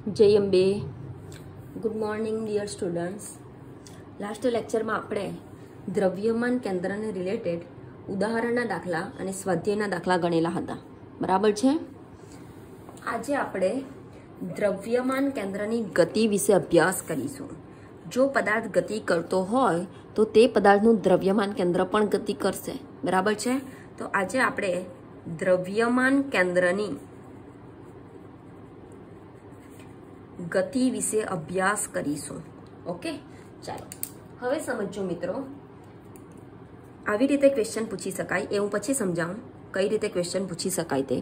जय Ambe. Good morning dear students. Last lecture में આપણે દ્રવ્યમાન કેન્દ્રને રિલેટેડ ઉદાહરણના દાખલા અને સ્વાધ્યાયના દાખલા ગણેલા હતા, બરાબર છે। આજે આપણે દ્રવ્યમાન કેન્દ્રની ગતિ વિશે અભ્યાસ કરીશું। જો પદાર્થ ગતિ કરતો હોય તો તે પદાર્થનું દ્રવ્યમાન કેન્દ્ર પણ ગતિ કરશે, બરાબર છે। તો આજે આપણે દ્રવ્યમાન કેન્દ્રની गति विषे अभ्यास करीशुं। ओके, चलो हवे समझो मित्रों। आवी रीते क्वेश्चन पूछी शकाय, एवं पछी समजाऊं कई रीते क्वेश्चन पूछी शकाय ते।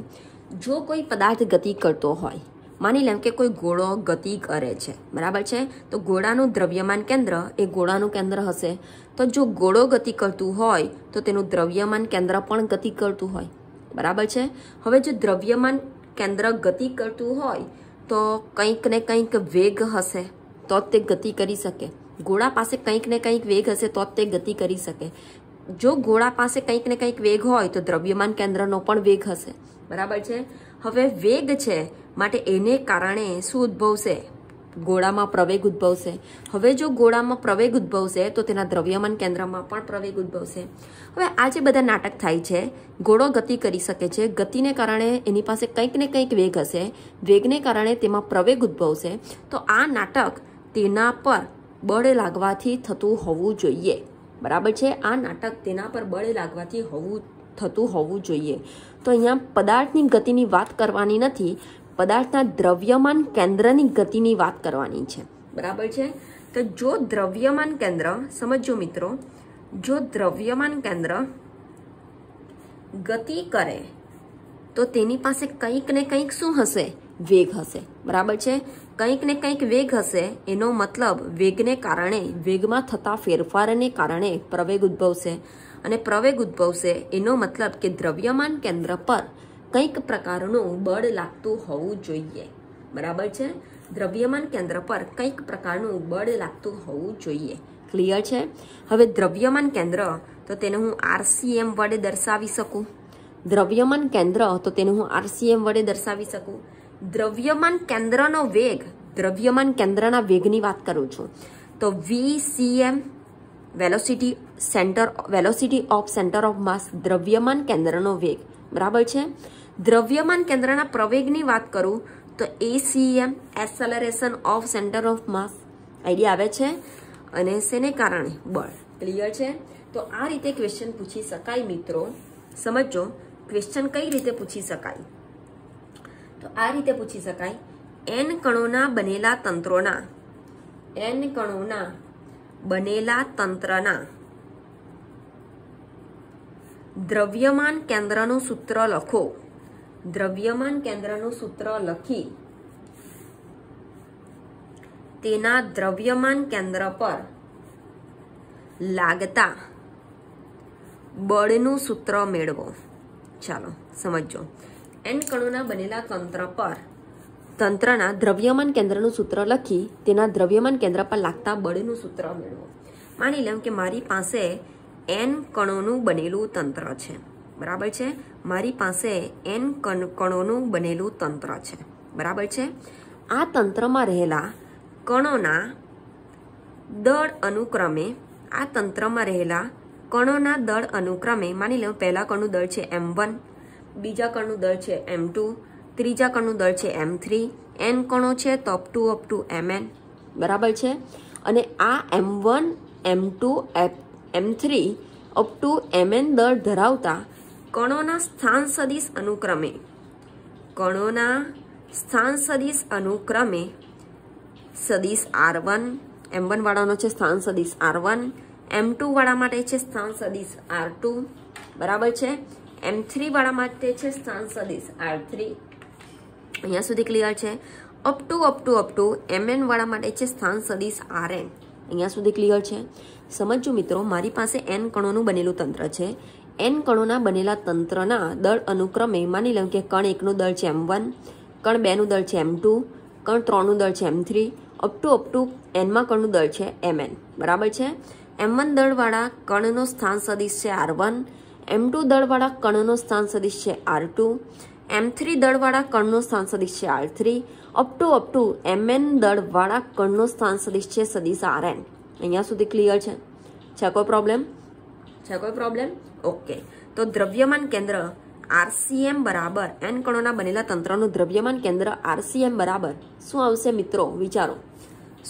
जो कोई पदार्थ गति करतो होय, मानी लेम के कोई गोळो गति करे छे, बराबर छे, तो गोळानुं द्रव्यमान केंद्र ए गोळानुं केंद्र हशे। तो जो गोळो गति करतुं होय तो तेनुं द्रव्यमान केंद्र पण गति करतुं होय, बराबर छे। हवे जो द्रव्यमान केंद्र गति करतुं होय तो कंईक ने कंईक वेग हशे तो ते गति करी सके। गोळा पासे कंईक ने कंईक वेग हशे तो ते गति करी सके। जो गोळा पासे कंईक ने कंईक वेग होय तो द्रव्यमान केंद्रनो पण वेग हशे, बराबर छे। हवे वेग छे माटे एने कारणे शुं उद्भवशे? गोळामां प्रवेग उद्भवशे। हवे जो गोळामां प्रवेग उद्भवशे तो तेना द्रव्यमान केंद्रमां पण प्रवेग उद्भवशे। हवे आ जे बधा नाटक थाय छे, गोळो गति करी शके छे, गतिने कारणे एनी पासे कंईक ने कंईक वेग हशे, वेगने कारणे तेमां प्रवेग उद्भवशे। तो आ नाटक तेना पर बळ लागवाथी थतुं होवुं जोईए, बराबर छे। आ नाटक तेना पर बळ लागवाथी थतुं होवुं जोईए। तो अहींया पदार्थनी गतिनी वात करवानी नथी, पदार्थना द्रव्यमान केंद्रनी गतिनी वात करवानी छे, बराबर छे। तो जो द्रव्यमान केंद्र, समझो मित्रों, जो द्रव्यमान केंद्र गति करे तो तेनी पासे कंईक ने कंईक शुं हशे? वेग हशे, बराबर छे। कंईक ने कंईक वेग हशे एनो मतलब वेगने कारणे, वेगमां थता फेरफारने कारणे प्रवेग उद्भवशे। अने प्रवेग उद्भवशे एनो मतलब के द्रव्यमान केंद्र पर कंईक प्रकारનું બળ લાગતું હોવું જોઈએ, બરાબર છે। દ્રવ્યમાન કેન્દ્ર પર કંઈક પ્રકારનું બળ લાગતું હોવું જોઈએ, ક્લિયર છે। હવે દ્રવ્યમાન કેન્દ્ર તો તેને હું RCM વડે દર્શાવી શકું। દ્રવ્યમાન કેન્દ્ર તો તેને હું RCM વડે દર્શાવી શકું। દ્રવ્યમાન કેન્દ્રનો વેગ, દ્રવ્યમાન કેન્દ્રના વેગની વાત કરું છું તો VCM velocity of centre of માસ, દ્રવ્યમાન કેન્દ્રનો વેગ, બરાબર છે। દ્રવ્યમાન કેન્દ્રના પ્રવેગની વાત કરું તો ACM acceleration of centre of mass, idea આવે છે। અને શેને કારણે? બળ, ક્લિયર છે। તો આ રીતે ક્વેશ્ચન પૂછી શકાય મિત્રો। સમજો ક્વેશ્ચન કઈ રીતે પૂછી શકાય? તો આ રીતે પૂછી શકાય, n કણોના બનેલા તંત્રના દ્રવ્યમાન કેન્દ્રનું સૂત્ર લખો। દ્રવ્યમાન કેન્દ્રનું સૂત્ર લખી તેના દ્રવ્યમાન કેન્દ્ર પર લાગતા બળનું સૂત્ર મેળવો। ચાલો સમજો, n કણોના બનેલા તંત્રના દ્રવ્યમાન કેન્દ્રનું સૂત્ર લખી તેના દ્રવ્યમાન કેન્દ્ર પર લાગતા બળનું સૂત્ર મેળવો। માની લઉં કે મારી પાસે n કણોનું બનેલું તંત્ર છે, બરાબર છે। મારી પાસે n કણોનું બનેલું તંત્ર છે, બરાબર છે। આ તંત્રમાં રહેલા કણોના દળ અનુક્રમે, આ તંત્રમાં રહેલા કણોના દળ અનુક્રમે, માની લો પહેલા કણનું દળ છે m1, બીજા કણનું દળ છે m2, ત્રીજા કણનું દળ છે m3, n કણો છે તો અપ ટુ mn, બરાબર છે। અને આ m1, m2, m3 up to mn દળ ધરાવતા કણોના સ્થાન સદિશ અનુક્રમે સદિશ r1, m1 વાળાનો છે સ્થાન સદિશ r1, m2 વાળા માટે છે સ્થાન સદિશ r2, બરાબર છે। m3 વાળા માટે છે સ્થાન સદિશ r3, અહીંયા સુધી ક્લિયર છે। અપ ટુ mn વાળા માટે છે સ્થાન સદિશ rn, અહીંયા સુધી ક્લિયર છે। સમજો મિત્રો, મારી પાસે n કણોનું બનેલું તંત્ર છે। n કણોના બનેલા તંત્રના દળ અનુક્રમે, માની લઉં કે કણ 1નું દળ છે m1, કણ 2નું દળ છે m2, કણ 3નું દળ છે m3, અપ ટુ n માં કણનું દળ છે mn, બરાબર છે। m1 દળવાળા કણનો સ્થાન સદિશ છે r1, m2 દળવાળા કણનો સ્થાન સદિશ છે r2, m3 દળવાળા કણનો સ્થાન સદિશ છે r3 અપ ટુ mn દળવાળા કણનો સ્થાન સદિશ છે સદિશ rn. અહીંયા સુધી ક્લિયર છે? કોઈ પ્રોબ્લેમ? ઓકે. તો દ્રવ્યમાન કેન્દ્ર RCM બરાબર n કણોના બનેલા તંત્રનું દ્રવ્યમાન કેન્દ્ર RCM બરાબર શું આવશે મિત્રો? વિચારો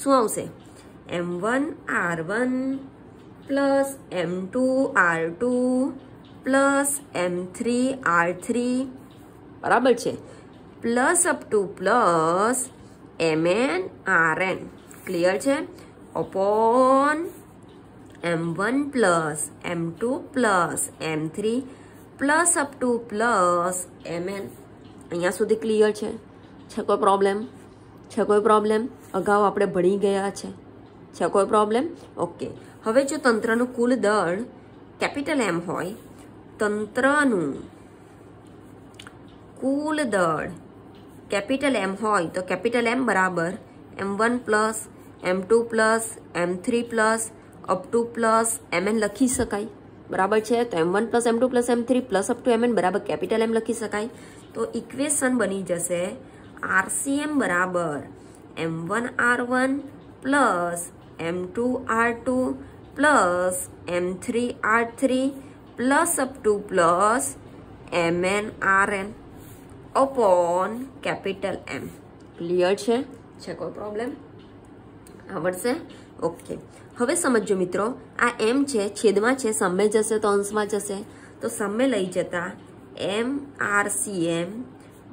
શું આવશે? m1 r1 plus m2 r2 plus m3 r3 બરાબર છે, plus up to plus mn rn. Clear છે? Upon m1 plus m2 plus m3 plus up to plus mn. અહીંયા સુધી ક્લિયર છે? કોઈ પ્રોબ્લેમ? અગાઉ આપણે ભણી ગયા છે. કોઈ પ્રોબ્લેમ? ઓકે. હવે જો તંત્રનું કુલ દળ કેપિટલ M હોય, તંત્રનું કુલ દળ કેપિટલ M હોય તો કેપિટલ M બરાબર m1 plus m2 plus m3 plus up to plus mn લખી શકાય. બરાબર છે? તો m1 plus m2 plus m3 plus up two mn બરાબર કેપિટલ M લખી શકાય. તો ઇક્વેશન બની જશે RCM બરાબર m1 r1 plus m2 r2 plus m3 r3 plus up to plus mn rn upon capital M. Clear છે? કોઈ problem? આવડશે? ઓકે. હવે સમજો મિત્રો, આ m છે, છેદમાં છે, સામે જશે તો અંશમાં જશે. તો સામે લઈ જતા mRCM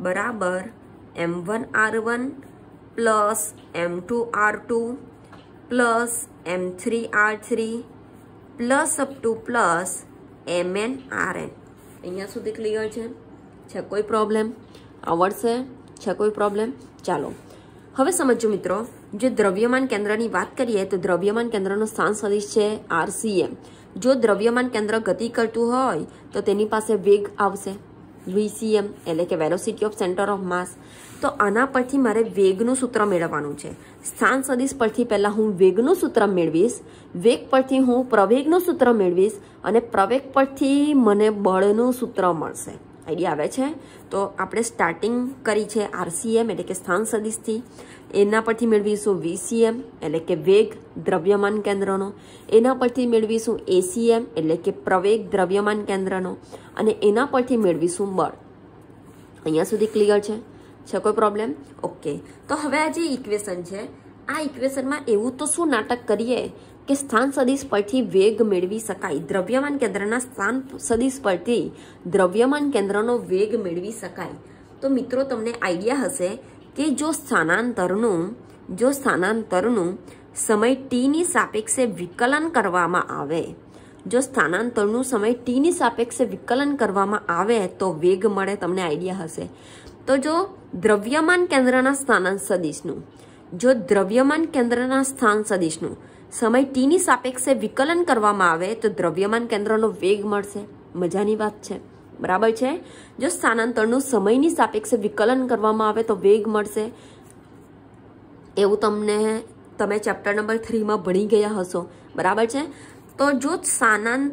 બરાબર m1 r1 plus m2 r2 plus m3 r3 plus up to plus mn rn. અહીંયા સુધી ક્લિયર છે? કોઈ પ્રોબ્લેમ? આવડશે? કોઈ પ્રોબ્લેમ? ચાલો હવે સમજો મિત્રો, જો દ્રવ્યમાન કેન્દ્રની વાત કરીએ તો દ્રવ્યમાન કેન્દ્રનો સ્થાન સદિશ છે RCM. જો દ્રવ્યમાન કેન્દ્ર ગતિ કરતું હોય તો તેની પાસે વેગ આવશે VCM, એટલે કે વેલોસિટી ઓફ સેન્ટર ઓફ માસ. તો આના પરથી મારે વેગનું સૂત્ર મેળવવાનું છે. સ્થાન સદિશ પરથી પહેલા હું વેગનું સૂત્ર મેળવીશ, વેગ પરથી હું પ્રવેગનું સૂત્ર મેળવીશ અને પ્રવેગ પરથી મને બળનું સૂત્ર મળશે. આઈડિયા આવે છે? તો આપણે સ્ટાર્ટિંગ કરી છે RCM એટલે કે સ્થાન સદિશથી, એના પરથી મેળવીશું VCM એટલે કે વેગ દ્રવ્યમાન કેન્દ્રનો, એના પરથી મેળવીશું ACM એટલે કે પ્રવેગ દ્રવ્યમાન કેન્દ્રનો, અને એના પરથી મેળવીશું બળ. અહીંયા સુધી ક્લિયર છે? કોઈ પ્રોબ્લેમ? ઓકે. તો હવે આ જે ઇક્વેશન છે, આ ઇક્વેશનમાં એવું તો શું નાટક કરીએ કે સ્થાન સદિશ પરથી વેગ મેળવી શકાય, દ્રવ્યમાન કેન્દ્રના સ્થાન સદિશ પરથી દ્રવ્યમાન કેન્દ્રનો વેગ મેળવી શકાય. તો મિત્રો તમને આઈડિયા હશે કે જો સ્થાનાંતરનું સમય t ની સાપેક્ષે વિકલન કરવામાં આવે, જો સ્થાનાંતરનું સમય t ની સાપેક્ષે વિકલન કરવામાં આવે તો વેગ મળે. તમને આઈડિયા હશે. તો જો દ્રવ્યમાન કેન્દ્રના સ્થાન સદિશનું સમય t ની સાપેક્ષે વિકલન કરવામાં આવે તો દ્રવ્યમાન કેન્દ્રનો વેગ મળશે. મજાની વાત છે. બરાબર છે? જો સ્થાનાંતરનું સમયની સાપેક્ષે વિકલન કરવામાં આવે તો વેગ મળશે. એવું તમે ચેપ્ટર નંબર 3માં ભણી ગયા હશો. બરાબર છે? તો જો સ્થાન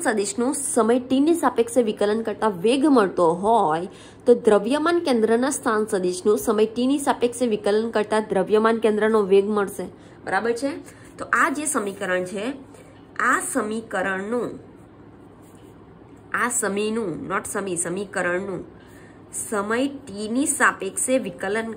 સદિશનું સમય t ની સાપેક્ષે વિકલન કરતા વેગ મળતો હોય તો દ્રવ્યમાન કેન્દ્રના સ્થાન સદિશનું સમય t ની સાપેક્ષે વિકલન કરતા દ્રવ્યમાન કેન્દ્રનો વેગ મળશે. બરાબર છે? તો આ જે સમીકરણ છે, આ સમીકરણનું સમય t ની સાપેક્ષે વિકલન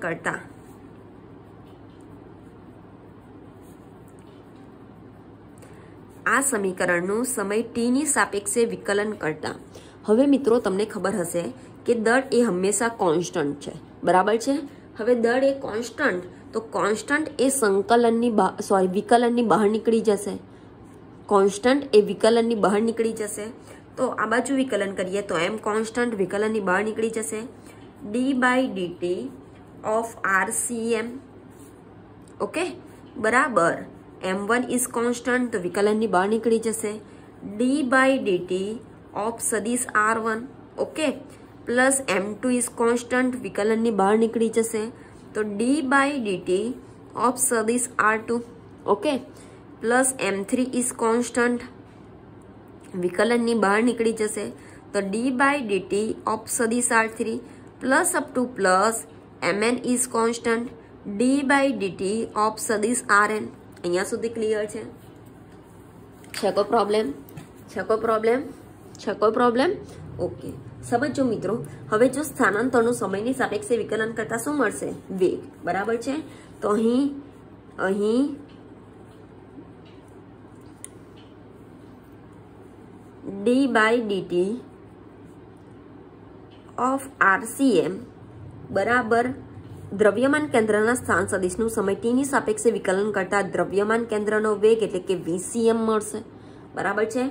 કરતા હવે મિત્રો તમને ખબર હશે કે દળ એ હંમેશા કોન્સ્ટન્ટ છે. બરાબર છે? હવે દળ એ કોન્સ્ટન્ટ, તો કોન્સ્ટન્ટ એ વિકલનની બહાર નીકળી જશે. તો આ બાજુ વિકલન કરીએ તો m કોન્સ્ટન્ટ વિકલનની બહાર નીકળી જશે. d/dt ઓફ RCM, ઓકે, બરાબર m1 ઇઝ કોન્સ્ટન્ટ તો વિકલનની બહાર નીકળી જશે. d/dt ઓફ સદિશ r1, okay, plus m2 is constant વિકલનની બહાર નીકળી જશે. તો d/dt ઓફ સદિશ r2, okay, plus m3 is constant વિકલનની બહાર નીકળી જશે. तो डी बाय dt ऑफ सदिश R3 plus up to plus mn is constant d by dt of सदिश Rn। અહીંયા સુધી ક્લિયર છે કોઈ પ્રોબ્લેમ ઓકે સમજો મિત્રો। હવે જો સ્થાનાંતરનું સમયની સાપેક્ષે વિકલન કરતા શું મળશે વેગ બરાબર છે। તો અહીં d by dt of RCM બરાબર દ્રવ્યમાન કેન્દ્રના સ્થાન સદિશનું સમય t ની સાપેક્ષે વિકલન કરતા દ્રવ્યમાન કેન્દ્રનો વેગ એટલે કે VCM મળશે બરાબર છે।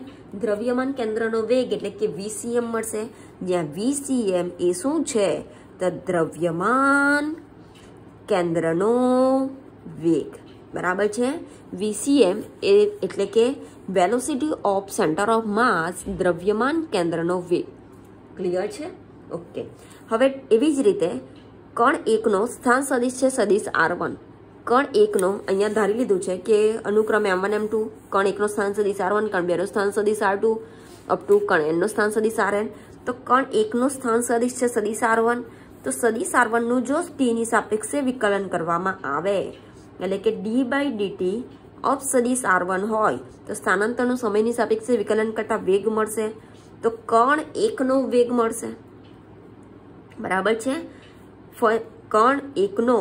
દ્રવ્યમાન કેન્દ્રનો વેગ એટલે કે VCM મળશે, જ્યાં VCM એ શું છે તો દ્રવ્યમાન કેન્દ્રનો વેગ બરાબર છે। VCM એટલે કે વેલોસિટી ઓફ સેન્ટર ઓફ માસ, દ્રવ્યમાન કેન્દ્રનો વેગ। ક્લિયર છે ઓકે। હવે એવી જ રીતે કણ એકનો સ્થાન સદિશ છે સદિશ R1। કણ એકનો અહીંયા ધારી લીધું છે કે અનુક્રમે M1 M2 કણ એકનો સ્થાન સદિશ R1, કણ બેનો સ્થાન સદિશ R2 અપ ટુ કણ એનનો સ્થાન સદિશ Rn। તો કણ એકનો સ્થાન સદિશ છે સદિશ R1, તો સદિશ R1 નું જો t ની સાપેક્ષે વિકલન કરવામાં આવે એટલે કે d બાય dt ઓફ સદિશ R1 હોય તો સ્થાનાંતરનું સમયની સાપેક્ષે વિકલન કરતા વેગ મળશે, તો કણ એકનો વેગ મળશે બરાબર છે। કણ એકનો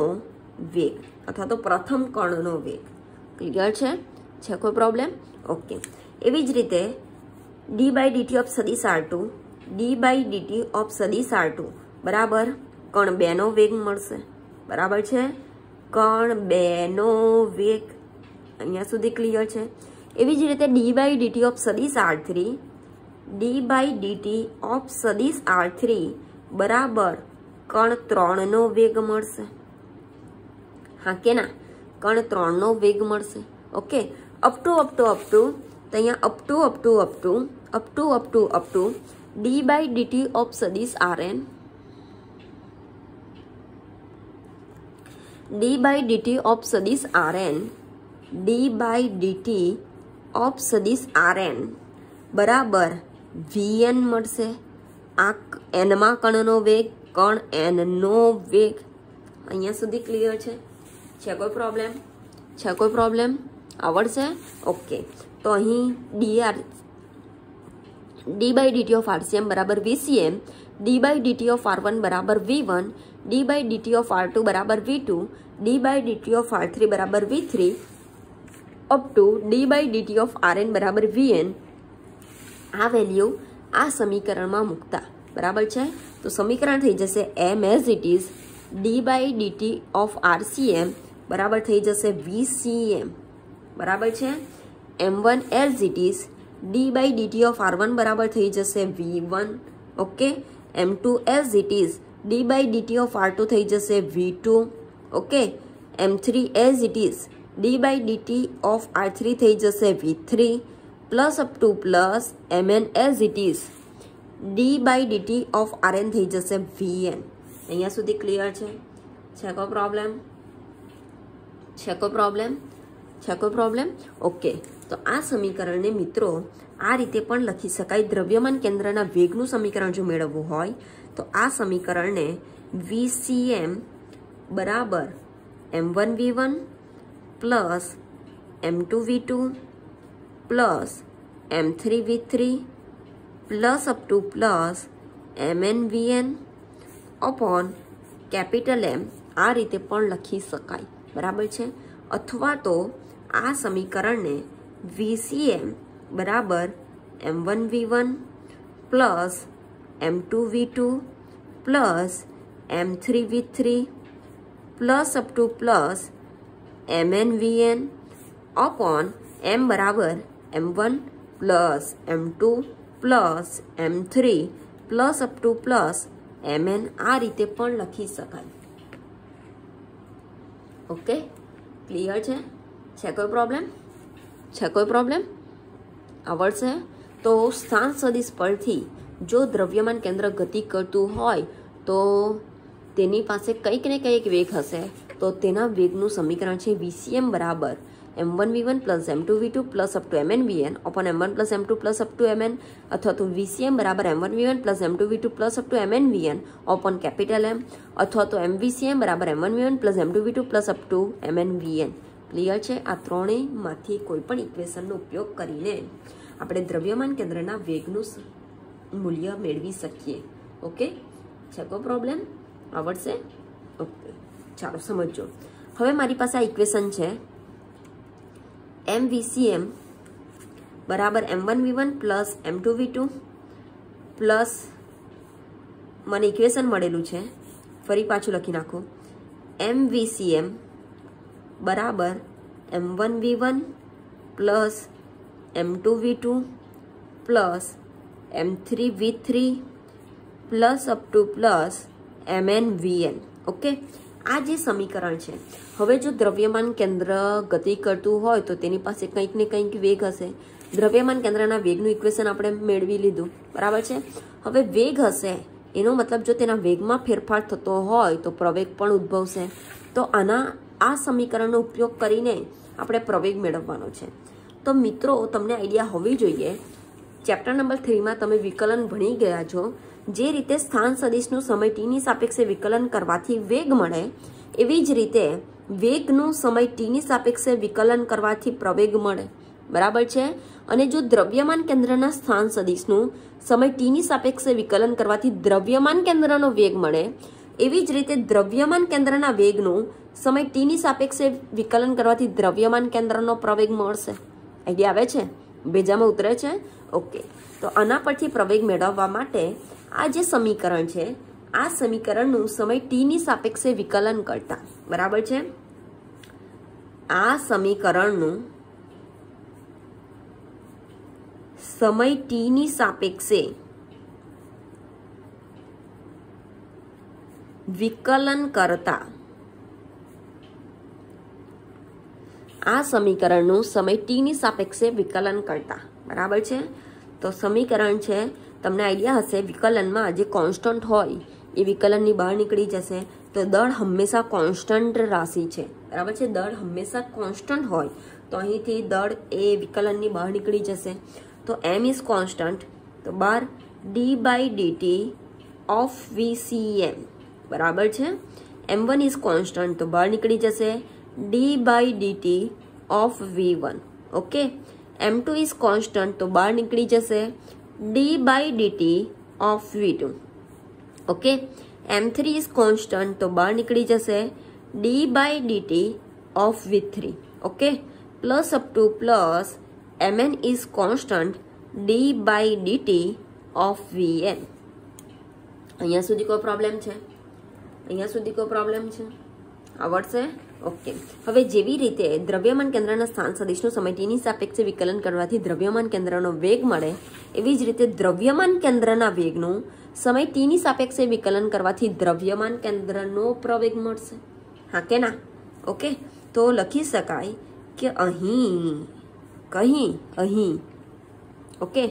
વેગ અથવા તો પ્રથમ કણનો વેગ। ક્લિયર છે કોઈ પ્રોબ્લેમ ઓકે। એવી જ રીતે d બાય dt ઓફ સદિશ R2, d by dt of સદિશ R2 બરાબર કણ બેનો વેગ મળશે બરાબર છે। કણ બેનો વેગ અહીંયા સુધી ક્લિયર છે। એવી જ રીતે d બાય dt ઓફ સદિશ R3, d by dt of સદિશ R3 બરાબર કણ 3 નો વેગ મળશે, હા કે ના, કણ 3 નો વેગ મળશે ઓકે। અપ ટુ તો અહીંયા up to d by dt of સદિશ Rn, d by dt of સદિશ Rn, d by dt of સદિશ Rn બરાબર Vn મળશે। આ એનમાં કણનો વેગ, કણ એન નો વેગ। અહીંયા સુધી ક્લિયર છે કોઈ પ્રોબ્લેમ આવડશે ઓકે। તો અહીં d by dt of RCM બરાબર VCM, d by dt of R1 બરાબર V1, d by dt of R2 બરાબર V2, d by dt of R3 બરાબર V3 up to d by dt of Rn બરાબર Vn। આ value આ સમીકરણમાં મૂકતા બરાબર છે તો સમીકરણ થઈ જશે m as it is d by dt of RCM બરાબર થઈ જશે VCM બરાબર છે। m1 as it is d by dt of R1 બરાબર થઈ જશે V1 okay. m2 as it is d by dt of R2 થઈ જશે V2 okay. m3 as it is d by dt of R3 થઈ જશે V3 plus up to plus mn as it is d by dt of Rn થઈ જશે Vn। અહીંયા સુધી clear છે કોઈ પ્રોબ્લેમ ઓકે। તો આ સમીકરણને મિત્રો આ રીતે પણ લખી શકાય। દ્રવ્યમાન કેન્દ્રના વેગનું સમીકરણ જો મેળવવું હોય તો આ સમીકરણને VCM બરાબર m1 v1 plus m2 v2 plus m3 v3 plus up to plus mn vn upon capital M આ રીતે પણ લખી શકાય બરાબર છે। અથવા તો આ સમીકરણને VCM બરાબર m1 v1 plus m2 v2 plus m3 v3 plus up to plus mn vn upon m બરાબર m1 plus m2 plus m3 plus up to plus mn આ રીતે પણ લખી શકાય ઓકે। ક્લિયર છે કોઈ પ્રોબ્લેમ આવડશે। તો સ્થાન સદિશ પરથી જો દ્રવ્યમાન કેન્દ્ર ગતિ કરતું હોય તો તેની પાસે કંઈક ને કંઈક વેગ હશે, તો તેના વેગનું સમીકરણ છે VCM બરાબર m1v1 plus m2v2 plus up two mnvn open m1 plus m2 plus up two mn અથવા તો vcm બરાબર m1v1 plus m2v2 plus up two mnvn open capital M અથવા તો mvcm બરાબર m1v1 plus m2v2 plus up two mnvn. Clear છે? આ ત્રણેયમાંથી કોઈ પણ ઇક્વેશનનો ઉપયોગ કરીને આપણે દ્રવ્યમાન કેન્દ્રના વેગનું મૂલ્ય મેળવી શકીએ. ઓકે, છે કોઈ પ્રોબ્લેમ? આવડશે? ઓકે, ચાલો સમજો. હવે મારી પાસે આ ઇક્વેશન છે mvcm બરાબર m1v1 પ્લસ m2v2 પ્લસ મને ઇક્વેશન મળેલું છે, ફરી પાછું લખી નાખું, mvcm બરાબર m1v1 plus m2v2 plus m3v3 plus up to plus mnvn. Okay, આ જે સમીકરણ છે. હવે જો દ્રવ્યમાન કેન્દ્ર ગતિ કરતું હોય તો તેની પાસે કંઈક ને કંઈક વેગ હશે. દ્રવ્યમાન કેન્દ્રના વેગનું ઇક્વેશન આપણે મેળવી લીધું, બરાબર છે. હવે વેગ હશે એનો મતલબ જો તેના વેગમાં ફેરફાર થતો હોય તો પ્રવેગ પણ ઉદ્ભવશે. તો આ સમીકરણનો ઉપયોગ કરીને આપણે પ્રવેગ મેળવવાનો છે. તો મિત્રો તમને આઈડિયા હોવી જોઈએ, ચેપ્ટર નંબર 3માં તમે વિકલન ભણી ગયા છો. જે રીતે સ્થાન સદિશનું સમય ટીની સાપેક્ષે વિકલન કરવાથી વેગ મળે, એવી જ રીતે વેગનું સમય ટીની સાપેક્ષે વિકલન કરવાથી પ્રવેગ મળે, બરાબર છે. અને જો દ્રવ્યમાન કેન્દ્રના સ્થાન સદિશનું સમય ટીની સાપેક્ષે વિકલન કરવાથી દ્રવ્યમાન કેન્દ્રનો વેગ મળે, એવી જ રીતે દ્રવ્યમાન કેન્દ્રના વેગનું સમય ટીની સાપેક્ષે વિકલન કરવાથી દ્રવ્યમાન કેન્દ્રનો પ્રવેગ મળશે. આઈડિયા આવે છે? ભેજામાં ઉતરે છે? ઓકે, તો આના પરથી પ્રવેગ મેળવવા માટે આ જે સમીકરણ છે, આ સમીકરણનું સમય ટીની સાપેક્ષે વિકલન કરતા, બરાબર છે. આ સમીકરણનું સમય ટીની સાપેક્ષે વિકલન કરતા, આ સમીકરણનું સમય ટીની સાપેક્ષે વિકલન કરતા, બરાબર છે. તો સમીકરણ છે, તમને આઈડિયા હશે, વિકલનમાં જે કોન્સ્ટન્ટ હોય એ વિકલનની બહાર નીકળી જશે. તો દળ હંમેશા કોન્સ્ટન્ટ રાશિ છે, બરાબર છે. દળ હંમેશા કોન્સ્ટન્ટ હોય તો અહીંથી દળ એ વિકલનની બહાર નીકળી જશે. તો m ઇઝ કોન્સ્ટન્ટ, તો બાર d/dt ઓફ vcm, બરાબર છે. m1 ઇઝ કોન્સ્ટન્ટ, તો બહાર નીકળી જશે d/dt of v1. Okay, m2 is constant, તો બહાર નીકળી જશે d/dt of v2. Okay, m3 is constant, તો બહાર નીકળી જશે d/dt of v3. Okay, plus up to plus mn is constant d/dt of vn. અહીંયા સુધી કોઈ પ્રોબ્લેમ છે? અહીંયા સુધી કોઈ પ્રોબ્લેમ છે? આવડશે? ઓકે, હવે જેવી રીતે દ્રવ્યમાન કેન્દ્રના સ્થાન સદિશનું સમય ટીની સાપેક્ષે વિકલન કરવાથી દ્રવ્યમાન કેન્દ્રનો વેગ મળે, એવી જ રીતે દ્રવ્યમાન કેન્દ્રના વેગનું સમય ટીની સાપેક્ષે વિકલન કરવાથી દ્રવ્યમાન કેન્દ્રનો પ્રવેગ મળશે. હા કે ના? ઓકે, તો લખી શકાય કે અહીં ઓકે,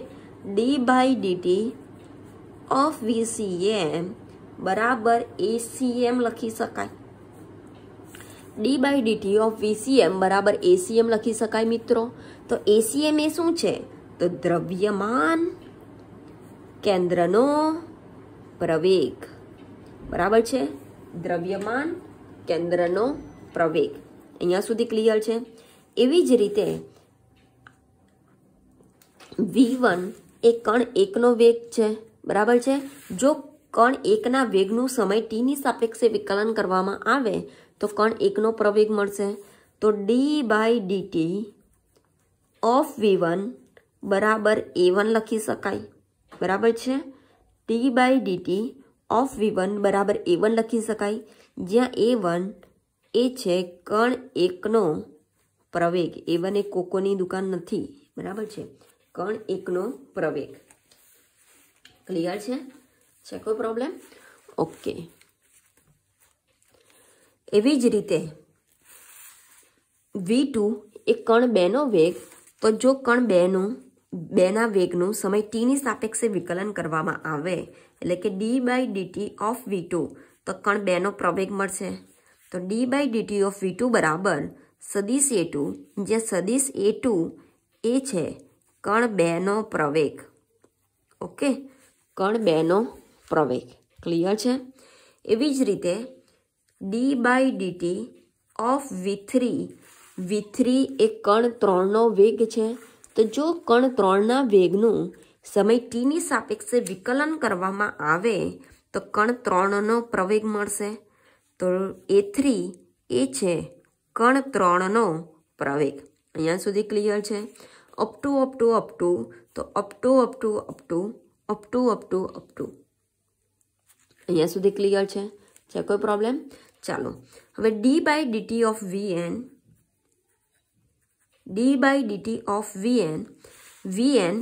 d/dt ઓફ vcm બરાબર acm લખી શકાય. d/dt ઓફ vcm બરાબર acm લખી શકાય મિત્રો. તો acm એ શું છે? તો દ્રવ્યમાન કેન્દ્રનો પ્રવેગ, બરાબર છે. દ્રવ્યમાન કેન્દ્રનો પ્રવેગ. અહીંયા સુધી ક્લિયર છે? એવી જ રીતે v1 એ કણ એકનો વેગ છે, બરાબર છે. જો કણ એકના વેગનું સમય ટીની સાપેક્ષે વિકલન કરવામાં આવે તો કણ એકનો પ્રવેગ મળશે. તો d/dt ઓફ v1 બરાબર a1 લખી શકાય, બરાબર છે. d/dt ઓફ v1 બરાબર a1 લખી શકાય, જ્યાં a1 એ છે કણ એકનો પ્રવેગ. a1 એ કોકોની દુકાન નથી, બરાબર છે. કણ એકનો પ્રવેગ. ક્લિયર છે? છે કોઈ પ્રોબ્લેમ? ઓકે, એવી જ રીતે v2 એ કણ 2 નો વેગ. તો જો કણ 2 ના વેગનું સમય ટીની સાપેક્ષે વિકલન કરવામાં આવે, એટલે કે d/dt ઓફ v2, તો કણ 2 નો પ્રવેગ મળશે. તો d/dt ઓફ v2 બરાબર સદિશ A2 જ્યાં સદિશ A2 એ છે કણ 2 નો પ્રવેગ. ઓકે, કણ 2 નો પ્રવેગ. ક્લિયર છે? એવી જ રીતે d/dt ઓફ V3 એ કણ 3 નો વેગ છે. તો જો કણ 3 ના વેગનું સમય t ની સાપેક્ષે વિકલન કરવામાં આવે તો કણ 3 નો પ્રવેગ મળશે. તો A3 એ છે કણ 3 નો પ્રવેગ. અહીંયા સુધી ક્લિયર છે? અપ ટુ તો અપ ટુ અહીંયા સુધી ક્લિયર છે? કોઈ પ્રોબ્લેમ? ચાલો હવે d/dt of Vn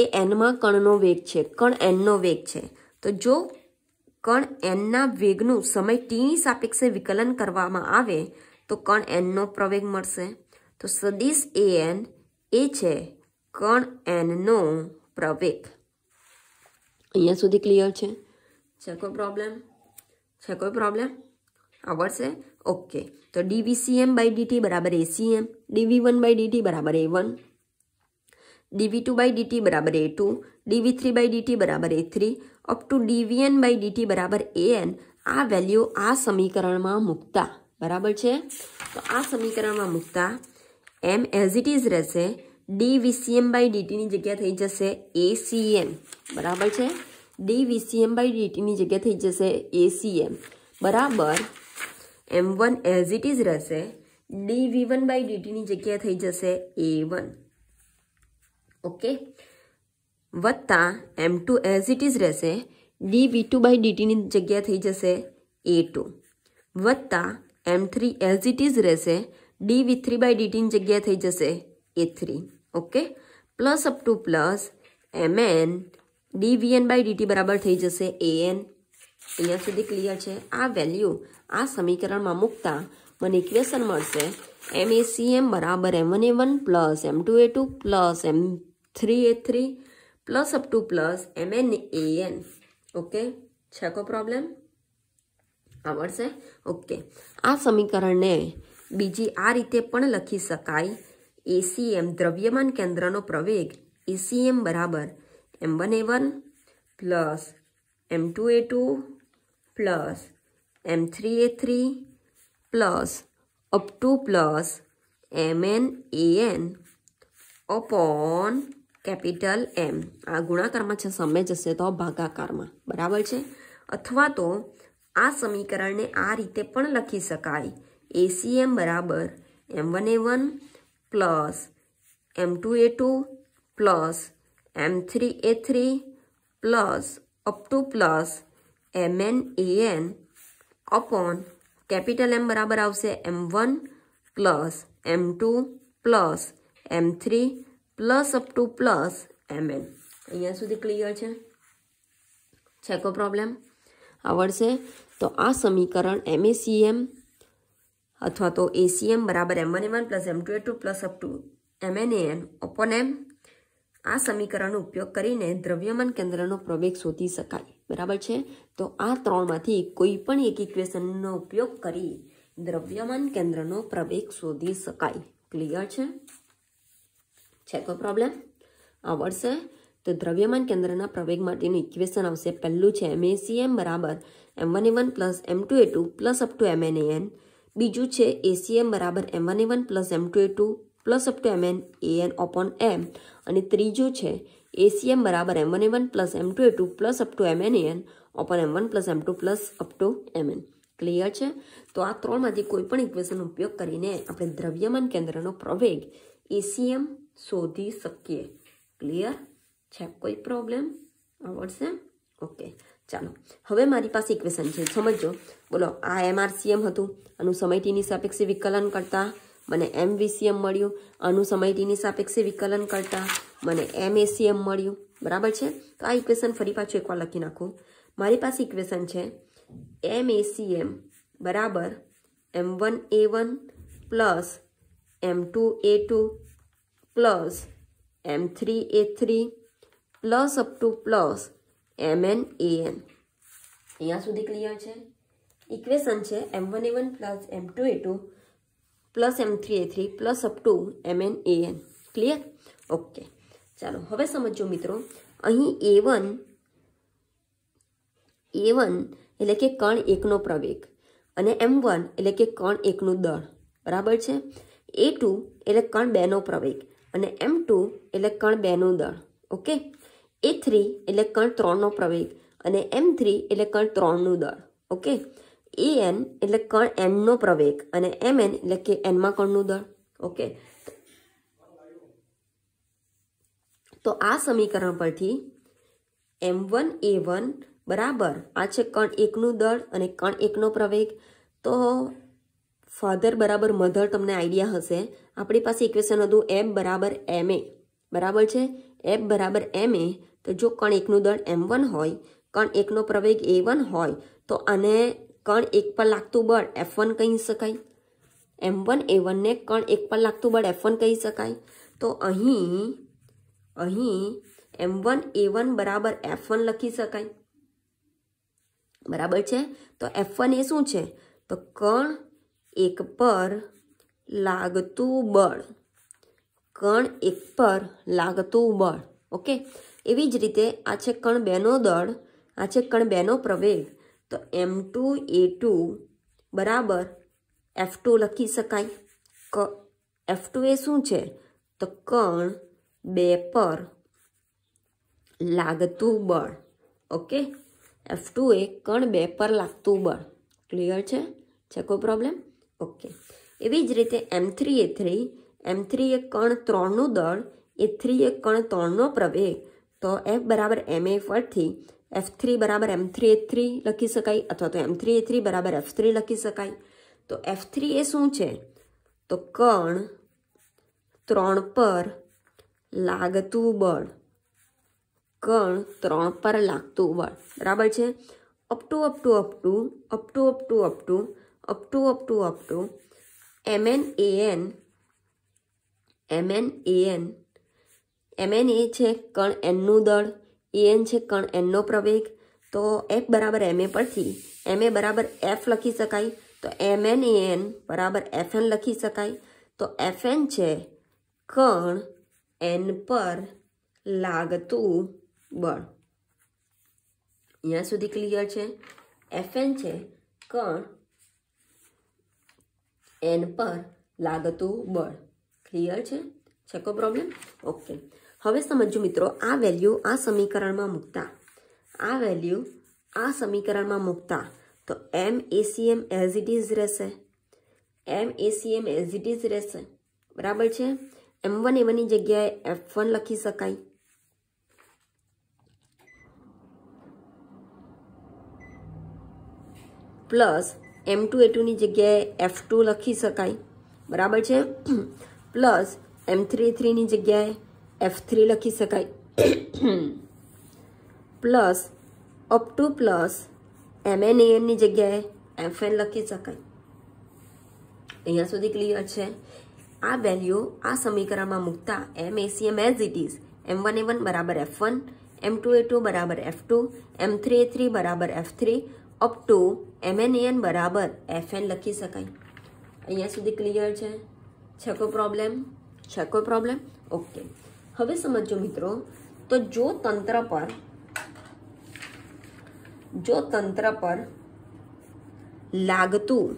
A n માં કણનો વેગ છે, કણ n નો વેગ છે. તો જો કણ n ના વેગનું સમય t ની સાપેક્ષે વિકલન કરવામાં આવે તો કણ n નો પ્રવેગ મળશે. તો સદિશ an એ છે કણ n નો પ્રવેગ. અહીંયા સુધી ક્લિયર છે? કોઈ પ્રોબ્લેમ? આવડશે? ઓકે. તો dVcm/dt બરાબર ACM, dV1/dt બરાબર A1, dV2/dt બરાબર A2, dV3/dt બરાબર A3, અપ ટુ dVn/dt બરાબર AN. આ વેલ્યુ આ સમીકરણમાં મૂકતા, બરાબર છે? તો આ સમીકરણમાં મૂકતા m એઝ ઇટ ઇઝ રહેશે. dVcm/dt ની જગ્યા થઈ જશે ACM, બરાબર છે? dVcm/dt ની જગ્યા થઈ જશે ACM બરાબર m1 એઝ ઇટ ઇઝ રહેશે. dV1/dt ની જગ્યા થઈ જશે A1. ઓકે, વત્તા m2 એઝ ઇટ ઇઝ રહેશે. dV2/dt ની જગ્યા થઈ જશે A2 વત્તા m3 એઝ ઇટ ઇઝ રહેશે. dV3/dt ની જગ્યા થઈ જશે A3. Okay, plus up to plus mn dVn/dt બરાબર થઈ જશે AN. અહીંયા સુધી ક્લિયર છે? આ વેલ્યુ આ સમીકરણમાં મૂકતા મને ઇક્વેશન મળશે MACM બરાબર M1A1 plus M2A2 plus M3A3 plus up to plus MNAN. Okay, છે કોઈ પ્રોબ્લેમ? આવડશે? ઓકે, આ સમીકરણને બીજી આ રીતે પણ લખી શકાય. ACM દ્રવ્યમાન કેન્દ્રનો પ્રવેગ ACM બરાબર M1A1 plus M2A2 plus M3A3 plus up to plus MNAN upon capital M. આ ગુણાકારમાં છે, સમય જશે તો ભાગાકારમાં, બરાબર છે? અથવા તો આ સમીકરણને આ રીતે પણ લખી શકાય. ACM બરાબર M1A1 plus M2A2 plus M3A3 plus up to plus MNAN upon capital M બરાબર આવશે M1 plus M2 plus M3 plus up to plus MN. અહીંયા સુધી ક્લિયર છે? કોઈ પ્રોબ્લેમ? આવડશે? તો આ સમીકરણ MACM અથવા તો ACM બરાબર M1A1 plus M2A2 plus up two MNAN upon M. આ સમીકરણનો ઉપયોગ કરીને દ્રવ્યમાન કેન્દ્રનો પ્રવેગ શોધી શકાય, બરાબર છે? તો આ ત્રણમાંથી કોઈ પણ એક ઇક્વેશનનો ઉપયોગ કરી દ્રવ્યમાન કેન્દ્રનો પ્રવેગ શોધી શકાય. ક્લિયર છે? કોઈ પ્રોબ્લેમ? આવડશે? તો દ્રવ્યમાન કેન્દ્રના પ્રવેગ માટેનું ઇક્વેશન આવશે. પહેલું છે MACM બરાબર M1A1 plus M2A2 plus up two MNAN. બીજું છે ACM બરાબર M1A1 plus M2A2 plus up two MNAN upon M. અને ત્રીજું છે ACM બરાબર M1A1 plus M2A2 plus up two MNAN upon M1 plus M2 plus up two MN. Clear છે? તો આ ત્રણમાંથી કોઈ પણ ઇક્વેશનનો ઉપયોગ કરીને આપણે દ્રવ્યમાન કેન્દ્રનો પ્રવેગ ACM શોધી શકીએ. ક્લિયર છે? કોઈ પ્રોબ્લેમ? આવડશે? ઓકે, ચાલો હવે મારી પાસે ઇક્વેશન છે, સમજો. બોલો, આ MRCM હતું, આનું સમય t ની સાપેક્ષે વિકલન કરતા મને MVCM મળ્યું. આનું સમય t ની સાપેક્ષે વિકલન કરતા મને MACM મળ્યું, બરાબર છે? તો આ ઇક્વેશન ફરી પાછું એકવાર લખી નાખું. મારી પાસે ઇક્વેશન છે MACM બરાબર M1A1 plus M2A2 plus M3A3 plus up to plus MNAN. અહીંયા સુધી ક્લિયર છે? ઇક્વેશન છે M1A1 plus M2A2 plus M3A3 plus up two MnAn. Clear? Okay, ચાલો હવે સમજો મિત્રો, અહીં A1 એટલે કે કણ એકનો પ્રવેગ અને M1 એટલે કે કણ એકનું દળ, બરાબર છે. A2 એટલે કણ બેનો પ્રવેગ અને M2 એટલે કણ બેનું દળ. ઓકે. A3 એટલે કણ ત્રણનો પ્રવેગ અને M3 એટલે કણ ત્રણનું દળ. ઓકે. An એટલે કણ Nનો પ્રવેગ અને Mn એટલે કે Nમાં કણનું દળ. ઓકે, તો આ સમીકરણ પરથી M1A1 બરાબર આ છે કણ એકનું દળ અને કણ એકનો પ્રવેગ. તો ફાધર બરાબર મધર તમને આઈડિયા હશે. આપણી પાસે ઇક્વેશન હતું F બરાબર Ma, બરાબર છે. F બરાબર Ma, તો જો કણ એકનું દળ M1 હોય, કણ એકનો પ્રવેગ A1 હોય, તો આને કણ એક પર લાગતું બળ F1 કહી શકાય. M1A1 ને કણ એક પર લાગતું બળ F1 કહી શકાય. તો અહીં M1A1 બરાબર F1 લખી શકાય, બરાબર છે. તો F1 એ શું છે? તો કણ એક પર લાગતું બળ, કણ એક પર લાગતું બળ. ઓકે, એવી જ રીતે આ છે કણ બેનો દળ, આ છે કણ બેનો પ્રવેગ. તો M2A2 બરાબર F2 લખી શકાય. F2 એ શું છે? તો કણ બે પર લાગતું બળ. ઓકે, F2 એ કણ બે પર લાગતું બળ. ક્લિયર છે? કોઈ પ્રોબ્લેમ? ઓકે, એવી જ રીતે M3A3 એ કણ ત્રણનું દળ, A3 એ કણ ત્રણનો પ્રવેગ. તો F બરાબર Ma પરથી F3 બરાબર M3A3 લખી શકાય અથવા તો M3A3 બરાબર F3 લખી શકાય. તો F3 એ શું છે? તો કણ ત્રણ પર લાગતું બળ, કણ ત્રણ પર લાગતું બળ, બરાબર છે. અપ ટુ Mn એ છે કણ Nનું દળ, An છે કણ Nનો પ્રવેગ. તો F બરાબર Ma પરથી Ma બરાબર F લખી શકાય. તો MnAn બરાબર Fn લખી શકાય. તો Fn છે કણ N પર લાગતું બળ. અહીંયા સુધી ક્લિયર છે? Fn છે કણ N પર લાગતું બળ. ક્લિયર છે? કોઈ પ્રોબ્લેમ? ઓકે, હવે સમજો મિત્રો, આ વેલ્યુ આ સમીકરણમાં મૂકતા તો MACM એઝ ઇટ ઇઝ રહેશે. બરાબર છે. M1A1 ની જગ્યાએ F1 લખી શકાય. પ્લસ M2A2 ની જગ્યાએ F2 લખી શકાય, બરાબર છે. પ્લસ M3A3 ની જગ્યાએ F3 લખી શકાય. Plus up to plus MnAn ની જગ્યાએ Fn લખી શકાય. અહીંયા સુધી ક્લિયર છે? આ વેલ્યુ આ સમીકરણમાં મૂકતા MACM as it is M1A1 બરાબર F1, M2A2 બરાબર F2, M3A3 બરાબર F3, અપ ટુ MnAn બરાબર Fn લખી શકાય. અહીંયા સુધી ક્લિયર છે? કોઈ પ્રોબ્લેમ? ઓકે, હવે સમજો મિત્રો, તો જો તંત્ર પર લાગતું,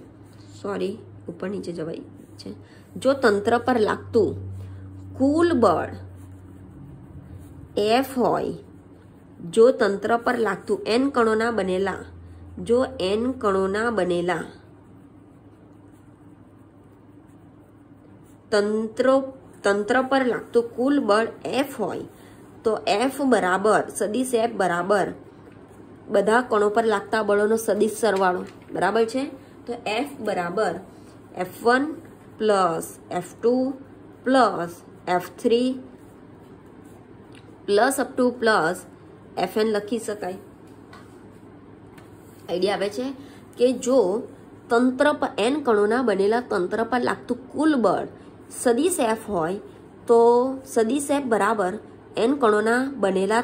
ઉપર નીચે જવાય છે, જો તંત્ર પર લાગતું કુલ બળ F હોય, જો તંત્ર પર લાગતું N કણોના બનેલા તંત્ર પર લાગતું કુલ બળ F હોય, તો F બરાબર સદિશ F બરાબર બધા કણો પર લાગતા બળોનો સદિશ સરવાળો, બરાબર છે. તો F બરાબર F1 plus F2 plus F3 plus up to plus Fn લખી શકાય. આઈડિયા આવે છે કે જો તંત્ર પર N કણોના બનેલા તંત્ર પર લાગતું કુલ બળ સદિશ F હોય, તો સદિશ F બરાબર N કણોના બનેલા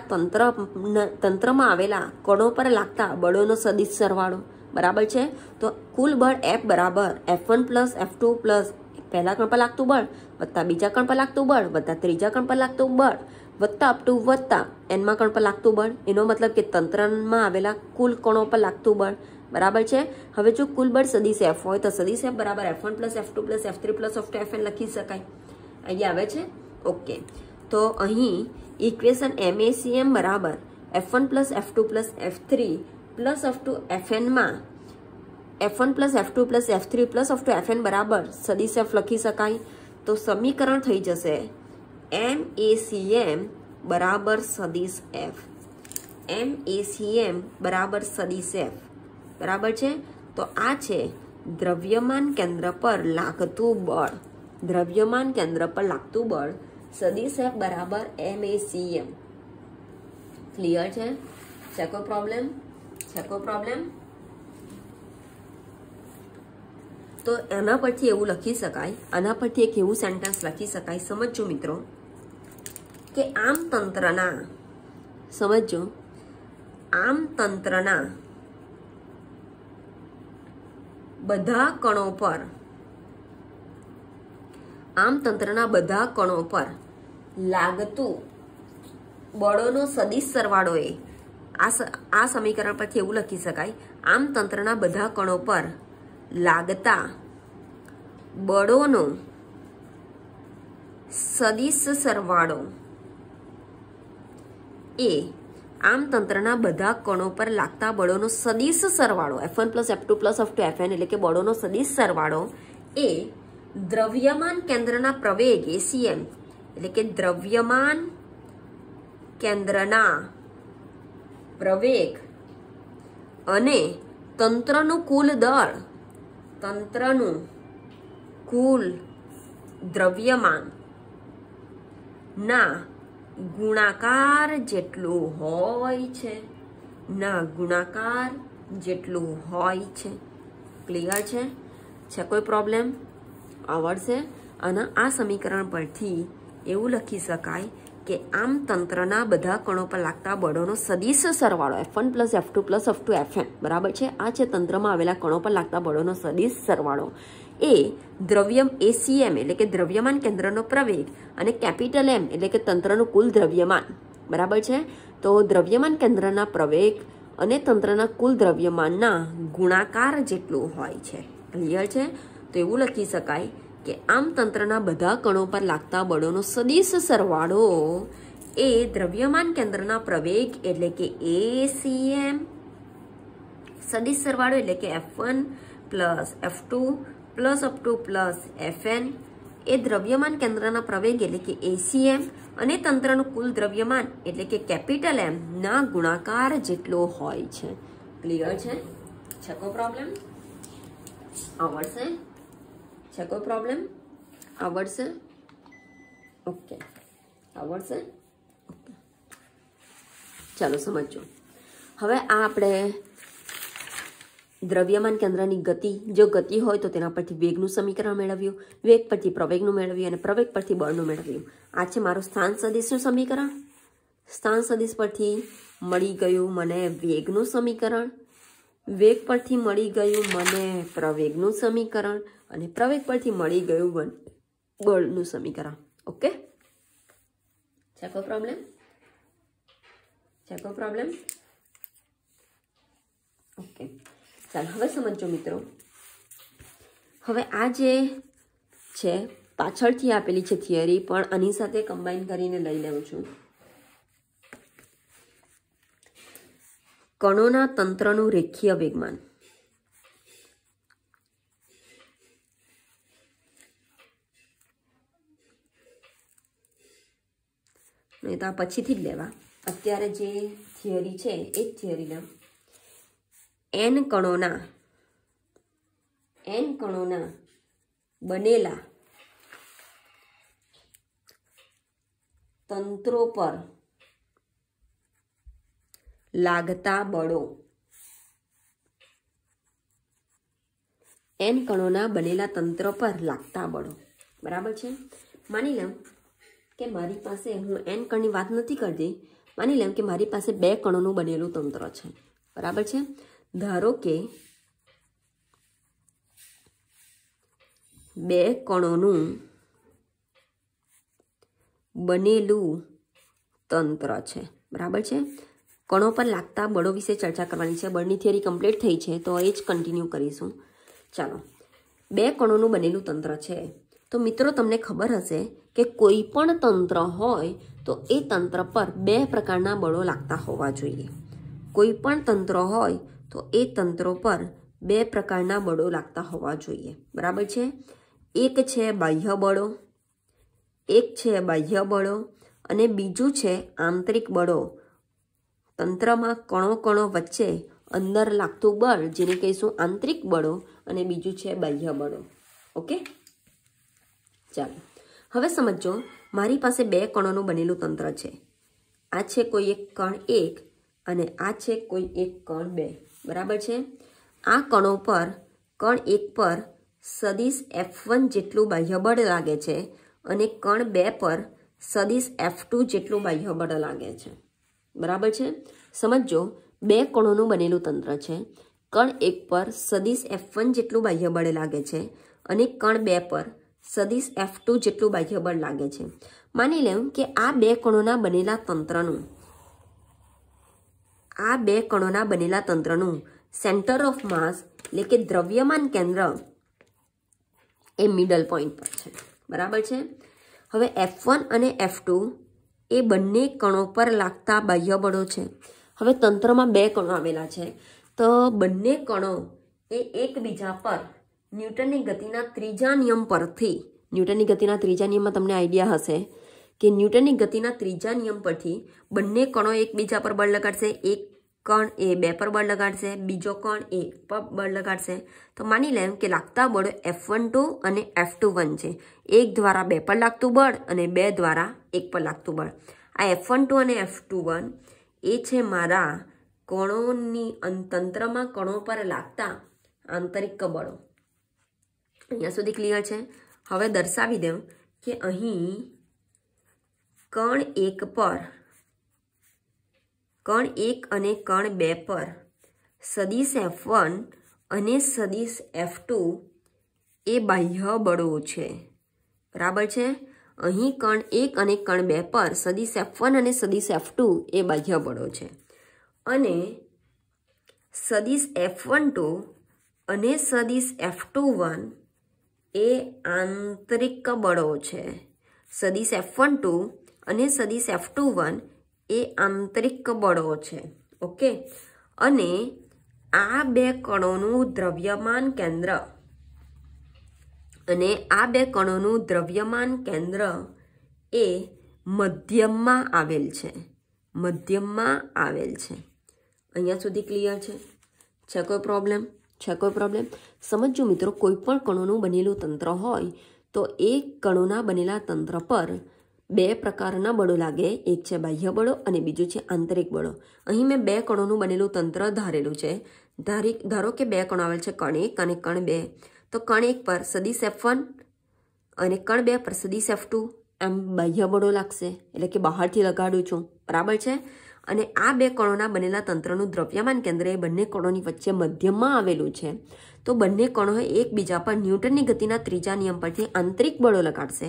તંત્રમાં આવેલા કણો પર લાગતા બળોનો સદિશ સરવાળો, બરાબર છે. તો કુલ બળ F બરાબર F1 પ્લસ F2 પ્લસ પહેલા કણ પર લાગતું બળ વત્તા બીજા કણ પર લાગતું બળ વત્તા ત્રીજા કણ પર લાગતું બળ વત્તા અપ ટુ વત્તા એનમાં કણ પર લાગતું બળ, એનો મતલબ કે તંત્રમાં આવેલા કુલ કણો પર લાગતું બળ, બરાબર છે। હવે જો કુલ બળ સદિશ એફ હોય તો સદિશ એફ બરાબર F1 + F2 + F3 + F2 Fn લખી શકાય। અહીંયા આવે છે, ઓકે। તો અહીં ઇક્વેશન MACM બરાબર F1 + F2 + F3 + F2 Fn માં F1 + F2 + F3 + F2 Fn બરાબર સદિશ એફ લખી શકાય। તો સમીકરણ થઈ જશે MACM બરાબર સદિશ એફ, MACM બરાબર સદિશ એફ, બરાબર છે। તો આ છે દ્રવ્યમાન કેન્દ્ર પર લાગતું બળ, દ્રવ્યમાન કેન્દ્ર પર લાગતું બળ સદિશ એફ બરાબર MACM। ક્લિયર છે? છે કોઈ પ્રોબ્લેમ? છે કોઈ પ્રોબ્લેમ? તો એના પરથી એવું લખી શકાય, આના પરથી એક એવું સેન્ટેન્સ લખી શકાય, સમજો મિત્રો, કે આમ તંત્રના, સમજો, આમ તંત્રના બધા કણો પર, આમ તંત્રના બધા કણો પર લાગતું બળોનો સદિશ સરવાળો એ આ સમીકરણ પરથી એવું લખી શકાય, આમ તંત્રના બધા કણો પર લાગતા બળોનો સદિશ સરવાળો એ આમ તંત્રના બધા કણો પર લાગતા બળોનો સદિશ સરવાળો F1 + F2 + F2 Fn એટલે કે બળોનો સદિશ સરવાળો એ દ્રવ્યમાન કેન્દ્રના પ્રવેગ ACM એટલે કે દ્રવ્યમાન કેન્દ્રના પ્રવેગ અને તંત્રનું કુલ દળ, તંત્રનું કુલ દ્રવ્યમાન ના ગુણાકાર જેટલું હોય છે, ના ગુણાકાર જેટલું હોય છે। ક્લિયર છે? છે કોઈ પ્રોબ્લેમ? આવડશે? અને આ સમીકરણ પરથી એવું લખી શકાય કે આમ તંત્રના બધા કણો પર લાગતા બળોનો સદિશ સરવાળો F1 + F2 + F2 Fn બરાબર છે, આ છે તંત્રમાં આવેલા કણો પર લાગતા બળોનો સદિશ સરવાળો એ દ્રવ્યમ ACM એટલે કે દ્રવ્યમાન કેન્દ્રનો પ્રવેગ અને કેપિટલ M એટલે કે તંત્રનું કુલ દ્રવ્યમાન, બરાબર છે। તો દ્રવ્યમાન કેન્દ્રના પ્રવેગ અને તંત્રના કુલ દ્રવ્યમાનના ગુણાકાર જેટલું હોય છે। ક્લિયર છે? તો એવું લખી શકાય કે આમ તંત્રના બધા કણો પર લાગતા બળોનો સદિશ સરવાળો એ દ્રવ્યમાન કેન્દ્રના પ્રવેગ એટલે કે ACM, સદિશ સરવાળો એટલે કે F1 + F2 + F2 + Fn એ દ્રવ્યમાન કેન્દ્રના પ્રવેગ એટલે કે ACM અને તંત્રનું કુલ દ્રવ્યમાન એટલે કે કેપિટલ M ના ગુણાકાર જેટલો હોય છે। ક્લિયર છે? છે કોઈ પ્રોબ્લેમ? આવડશે? છે કોઈ પ્રોબ્લેમ? આવડશે? ઓકે, આવડશે? ઓકે, ચાલો સમજો। હવે આ આપણે દ્રવ્યમાન કેન્દ્રની ગતિ, જો ગતિ હોય તો તેના પરથી વેગનું સમીકરણ મેળવ્યું, વેગ પરથી પ્રવેગનું મેળવ્યું અને પ્રવેગ પરથી બળનું મેળવ્યું। આ છે મારું સ્થાન સદિશનું સમીકરણ। સ્થાન સદિશ પરથી મળી ગયું મને વેગનું સમીકરણ, વેગ પરથી મળી ગયું મને પ્રવેગનું સમીકરણ અને પ્રવેગ પરથી મળી ગયું બળનું સમીકરણ। ઓકે, છે કોઈ પ્રોબ્લેમ? છે કોઈ પ્રોબ્લેમ? ઓકે, ચાલો હવે સમજો મિત્રો, હવે આ જે છે પાછળથી આપેલી છે થિયરી, પણ આની સાથે કમ્બાઈન કરીને લઈ લઉં છું। કણોના તંત્રનું રેખીય વેગમાન, નહીં તો આ પછીથી જ લેવા, અત્યારે જે થિયરી છે એ જ થિયરીના n કણોના બનેલા તંત્રો પર લાગતા બળો, n કણોના બનેલા તંત્ર પર લાગતા બળો, બરાબર છે। માની લઉં કે મારી પાસે, હું n કણની વાત નથી કરતી, માની લઉં કે મારી પાસે 2 કણોનું બનેલું તંત્ર છે, બરાબર છે। ધારો કે બે કણોનું બનેલું તંત્ર છે, બરાબર છે। કણો પર લાગતા બળો વિશે ચર્ચા કરવાની છે। બળની થિયરી કમ્પ્લીટ થઈ છે તો એ જ કન્ટિન્યુ કરીશું। ચાલો, બે કણોનું બનેલું તંત્ર છે। તો મિત્રો તમને ખબર હશે કે કોઈ પણ તંત્ર હોય તો એ તંત્ર પર બે પ્રકારના બળો લાગતા હોવા જોઈએ। કોઈ પણ તંત્ર હોય તો એ તંત્રો પર બે પ્રકારના બળો લાગતા હોવા જોઈએ, બરાબર છે। એક છે બાહ્ય બળો, અને બીજું છે આંતરિક બળો। તંત્રમાં કણો કણો વચ્ચે અંદર લાગતું બળ જેને કહીશું આંતરિક બળો, અને બીજું છે બાહ્ય બળો। ઓકે, ચાલો હવે સમજો, મારી પાસે બે કણોનું બનેલું તંત્ર છે। આ છે કોઈ એક કણ 1 અને આ છે કોઈ એક કણ 2, બરાબર છે। આ કણો પર કણ 1 પર સદિશ F1 જેટલું બાહ્ય બળ લાગે છે અને કણ 2 પર સદિશ F2 જેટલું બાહ્ય બળ લાગે છે, બરાબર છે। સમજો, બે કણોનું બનેલું તંત્ર છે। કણ 1 પર સદિશ F1 જેટલું બાહ્ય બળ લાગે છે અને કણ 2 પર સદિશ F2 જેટલું બાહ્ય બળ લાગે છે। માની લેવું કે આ બે કણોના બનેલા તંત્રનું સેન્ટર ઓફ માસ એટલે કે દ્રવ્યમાન કેન્દ્ર એ મિડલ પોઈન્ટ પર છે, બરાબર છે। હવે F1 અને F2 એ બંને કણો પર લાગતા બાહ્ય બળો છે। હવે તંત્રમાં બે કણો આવેલા છે તો બંને કણો એ એકબીજા પર ન્યૂટનની ગતિના ત્રીજા નિયમ પરથી, ન્યૂટનની ગતિના ત્રીજા નિયમમાં તમને આઈડિયા હશે કે ન્યૂટનની ગતિના ત્રીજા નિયમ પરથી બંને કણો એકબીજા પર બળ લગાડશે। એક કણ એ 2 પર બળ લગાડશે, બીજો કણ 1 પર બળ લગાડશે। તો માની લેમ કે લાગતા બળો F12 અને F21 છે। 1 દ્વારા 2 પર લાગતું બળ અને 2 દ્વારા 1 પર લાગતું બળ। આ F12 અને F21 એ છે મારા કણોની તંત્રમાં કણો પર લાગતા આંતરિક બળો। અહીંયા સુધી ક્લિયર છે। હવે દર્શાવી દઉં કે અહીં કણ 1 અને કણ 2 પર સદિશ F1 અને સદિશ F2 એ બાહ્ય બળો છે, બરાબર છે। અહીં કણ 1 અને કણ 2 પર સદિશ F1 અને સદિશ F2 એ બાહ્ય બળો છે, અને સદિશ F12 અને સદિશ F21 એ આંતરિક બળો છે। સદિશ F12 અને સદિશ F21 એ આંતરિક બળો છે, ઓકે। અને આ બે કણોનું દ્રવ્યમાન કેન્દ્ર એ મધ્યમમાં આવેલ છે, અહીંયા સુધી ક્લિયર છે કોઈ પ્રોબ્લેમ? સમજો મિત્રો, કોઈ પણ કણોનું બનેલું તંત્ર હોય તો એ કણોના બનેલા તંત્ર પર બે પ્રકારના બળો લાગે। એક છે બાહ્ય બળો અને બીજું છે આંતરિક બળો। અહીં મેં બે કણોનું બનેલું તંત્ર ધારેલું છે। ધારો કે બે કણો આવેલ છે, કણ 1 અને કણ 2। તો કણ 1 પર સદિશ F1 અને કણ 2 પર સદિશ F2 એમ બાહ્ય બળો લાગશે, એટલે કે બહારથી લગાડું છું, બરાબર છે। અને આ બે કણોના બનેલા તંત્રનું દ્રવ્યમાન કેન્દ્ર એ બંને કણોની વચ્ચે મધ્યમાં આવેલું છે। તો બંને કણો એકબીજા પર ન્યૂટનની ગતિના ત્રીજા નિયમ પરથી આંતરિક બળો લગાડશે।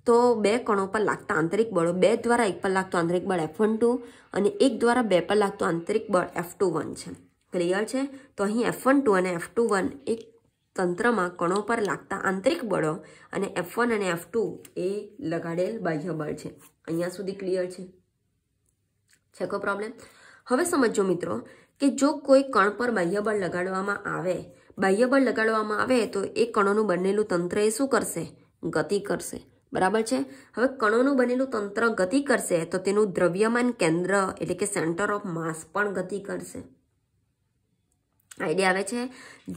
તો બે કણો પર લાગતા આંતરિક બળો, 2 દ્વારા 1 પર લાગતું આંતરિક બળ F12 અને 1 દ્વારા 2 પર લાગતું આંતરિક બળ F21 છે, ક્લિયર છે। તો અહીં F12 અને F21 એક તંત્રમાં કણો પર લાગતા આંતરિક બળો અને F1 અને F2 એ લગાડેલ બાહ્ય બળ છે। અહીંયા સુધી ક્લિયર છે કોઈ પ્રોબ્લેમ? હવે સમજો મિત્રો કે જો કોઈ કણ પર બાહ્ય બળ લગાડવામાં આવે તો એ કણોનું બનેલું તંત્ર એ શું કરશે? ગતિ કરશે, બરાબર છે। હવે કણોનું બનેલું તંત્ર ગતિ કરશે તો તેનું દ્રવ્યમાન કેન્દ્ર એટલે કે સેન્ટર ઓફ માસ પણ ગતિ કરશે। આઈડિયા આવે છે?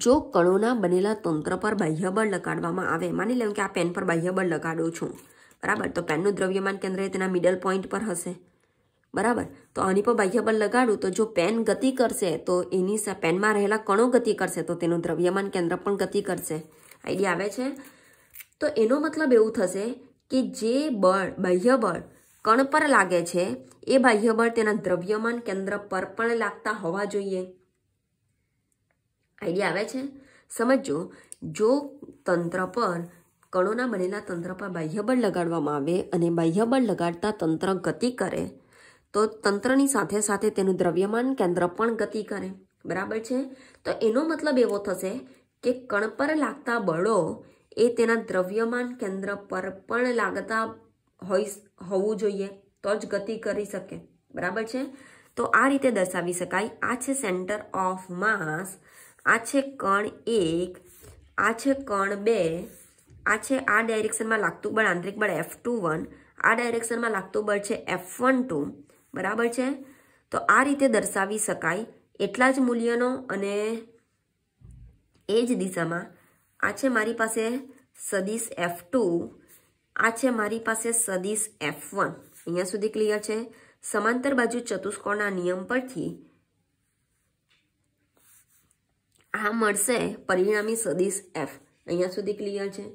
જો કણોના બનેલા તંત્ર પર બાહ્ય બળ લગાડવામાં આવે, માની લઉં કે આ પેન પર બાહ્ય બળ લગાડું છું, બરાબર, તો પેનનું દ્રવ્યમાન કેન્દ્ર તેના મિડલ પોઈન્ટ પર હશે, બરાબર। તો આની પર બાહ્ય બળ લગાડું તો જો પેન ગતિ કરશે તો એની પેનમાં રહેલા કણો ગતિ કરશે તો તેનું દ્રવ્યમાન કેન્દ્ર પણ ગતિ કરશે। આઈડિયા આવે છે? તો એનો મતલબ એવું થશે કે જે બાહ્ય બળ કણ પર લાગે છે એ બાહ્ય બળ તેના દ્રવ્યમાન કેન્દ્ર પર પણ લાગતા હોવા જોઈએ। આઈડિયા આવે છે? સમજો, જો તંત્ર પર કણોના બનેલા તંત્ર પર બાહ્યબળ લગાડવામાં આવે અને બાહ્યબળ લગાડતા તંત્ર ગતિ કરે તો તંત્રની સાથે સાથે તેનું દ્રવ્યમાન કેન્દ્ર પણ ગતિ કરે. બરાબર છે. તો એનો મતલબ એવો થશે કે કણ પર લાગતા બળો એ તેના દ્રવ્યમાન કેન્દ્ર પર પણ લાગતા હોવું જોઈએ તો જ ગતિ કરી શકે. બરાબર છે. તો આ રીતે દર્શાવી શકાય. આ છે સેન્ટર ઓફ માસ, આ છે કણ 1, આ છે કણ 2, આ છે આ ડાયરેક્શનમાં લાગતું બળ આંતરિક બળ F21, આ ડાયરેક્શનમાં લાગતું બળ છે F12. બરાબર છે. તો આ રીતે દર્શાવી શકાય એટલા જ મૂલ્યનો. અને એ જ દિશામાં આ છે મારી પાસે સદિશ F2, આ છે મારી પાસે સદિશ F1. અહીંયા સુધી ક્લિયર છે. સમાંતર બાજુ ચતુષ્કોણના નિયમ પરથી આ મળશે પરિણામી સદિશ F. અહીંયા સુધી ક્લિયર છે.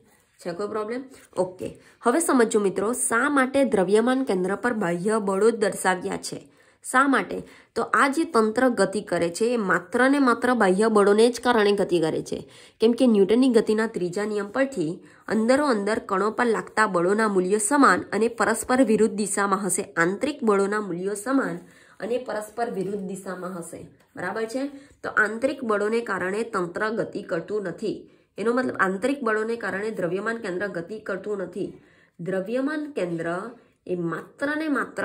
છે કોઈ પ્રોબ્લેમ? ઓકે. હવે સમજો મિત્રો, શા માટે દ્રવ્યમાન કેન્દ્ર પર બાહ્ય બળો દર્શાવ્યા છે? શા માટે? તો આ જે તંત્ર ગતિ કરે છે એ માત્ર ને માત્ર બાહ્ય બળોને જ કારણે ગતિ કરે છે. કેમ કે ન્યૂટનની ગતિના ત્રીજા નિયમ પરથી અંદરો અંદર કણો પર લાગતા બળોના મૂલ્યો સમાન અને પરસ્પર વિરુદ્ધ દિશામાં હશે. આંતરિક બળોના મૂલ્યો સમાન અને પરસ્પર વિરુદ્ધ દિશામાં હશે. બરાબર છે. તો આંતરિક બળોને કારણે તંત્ર ગતિ કરતું નથી. એનો મતલબ આંતરિક બળોને કારણે દ્રવ્યમાન કેન્દ્ર ગતિ કરતું નથી. દ્રવ્યમાન કેન્દ્ર એ માત્ર ને માત્ર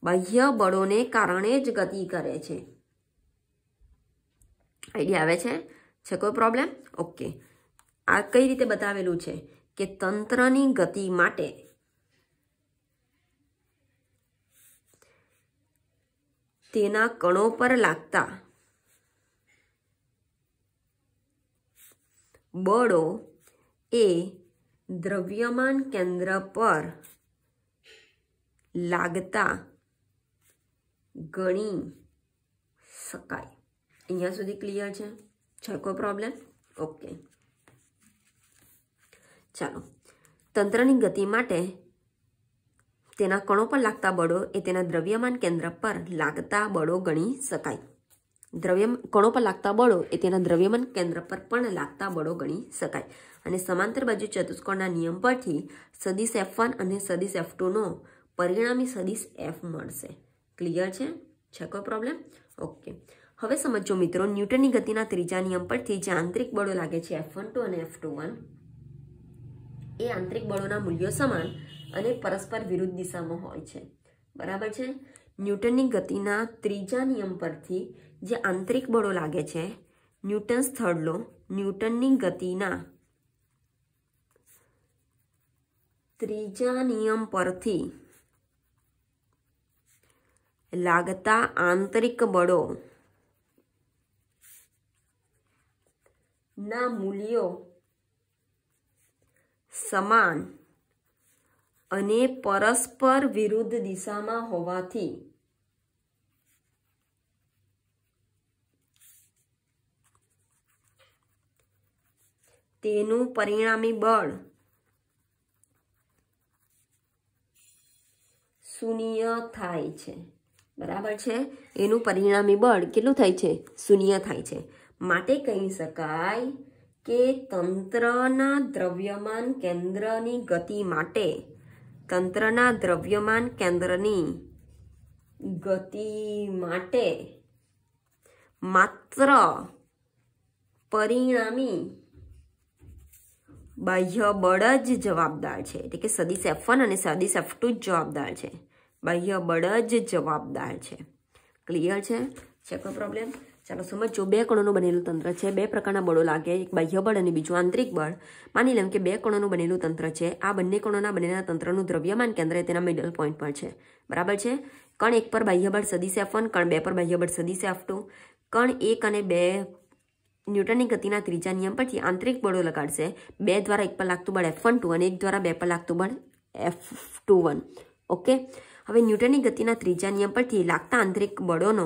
બાહ્ય બળોને કારણે જ ગતિ કરે છે. આઈડિયા આવે છે? છે કોઈ પ્રોબ્લેમ? ઓકે. આ કઈ રીતે બતાવેલું છે કે તંત્રની ગતિ માટે તેના કણો પર લાગતા બળો એ દ્રવ્યમાન કેન્દ્ર પર લાગતા ગણી શકાય. અહીંયા સુધી ક્લિયર છે? છે કોઈ પ્રોબ્લેમ? ઓકે. ચાલો. તંત્રની ગતિ માટે તેના કણો પર લાગતા બળો એ તેના દ્રવ્યમાન કેન્દ્ર પર લાગતા બળો ગણી શકાય. કણો પર લાગતા બળો એ તેના દ્રવ્યમાન કેન્દ્ર પર પણ લાગતા બળો ગણી શકાય. અને સમાંતર બાજુ ચતુષ્કોણના નિયમ પરથી સદિશ F1 અને સદિશ F2 નો પરિણામી સદિશ F મળશે. ક્લિયર છે? છે કોઈ પ્રોબ્લેમ? ઓકે. હવે સમજો મિત્રો, ન્યૂટનની ગતિના ત્રીજા નિયમ પરથી જે આંતરિક બળો લાગે છે F12 અને F21 એ આંતરિક બળોના મૂલ્યો સમાન અને પરસ્પર વિરુદ્ધ દિશામાં હોય છે. બરાબર છે. ન્યૂટનની ગતિના ત્રીજા નિયમ પરથી જે આંતરિક બળો લાગે છે, ન્યૂટન્સ થર્ડ લો, ન્યૂટનની ગતિના ત્રીજા નિયમ પરથી લાગતા આંતરિક બળો ના મૂલ્યો સમાન અને પરસ્પર વિરુદ્ધ દિશામાં હોવાથી તેનું પરિણામી બળ શૂન્ય થાય છે. બરાબર છે. એનું પરિણામી બળ કેટલું થાય છે? શૂન્ય થાય છે. માટે કહી શકાય કે તંત્રના દ્રવ્યમાન કેન્દ્રની ગતિ માટે માત્ર પરિણામી બાહ્ય બળ જ જવાબદાર છે. એટલે કે સદિશ F1 અને સદિશ F2 જ જવાબદાર છે. બાહ્ય બળ જ જવાબદાર છે. ક્લિયર છે? છે કોઈ પ્રોબ્લેમ? ચાલો સમજો. બે કણોનું બનેલું તંત્ર છે. બે પ્રકારના બળો લાગે, એક બાહ્ય બળ અને બીજું આંતરિક બળ. માની લેમ કે બે કણોનું બનેલું તંત્ર છે. આ બંને કણોના બનેલા તંત્રનું દ્રવ્યમાન કેન્દ્ર તેના મિડલ પોઈન્ટ પર છે. બરાબર છે. કણ 1 પર બાહ્ય બળ સદિશ F1, કણ 2 પર બાહ્ય બળ સદિશ F2. કણ 1 અને 2 ન્યૂટનની ગતિના ત્રીજા નિયમ પરથી આંતરિક બળો લગાડશે. 2 દ્વારા 1 પર લાગતું બળ F12 અને 1 દ્વારા 2 પર લાગતું બળ F21. ઓકે. હવે ન્યૂટનની ગતિના ત્રીજા નિયમ પરથી લાગતા આંતરિક બળોનો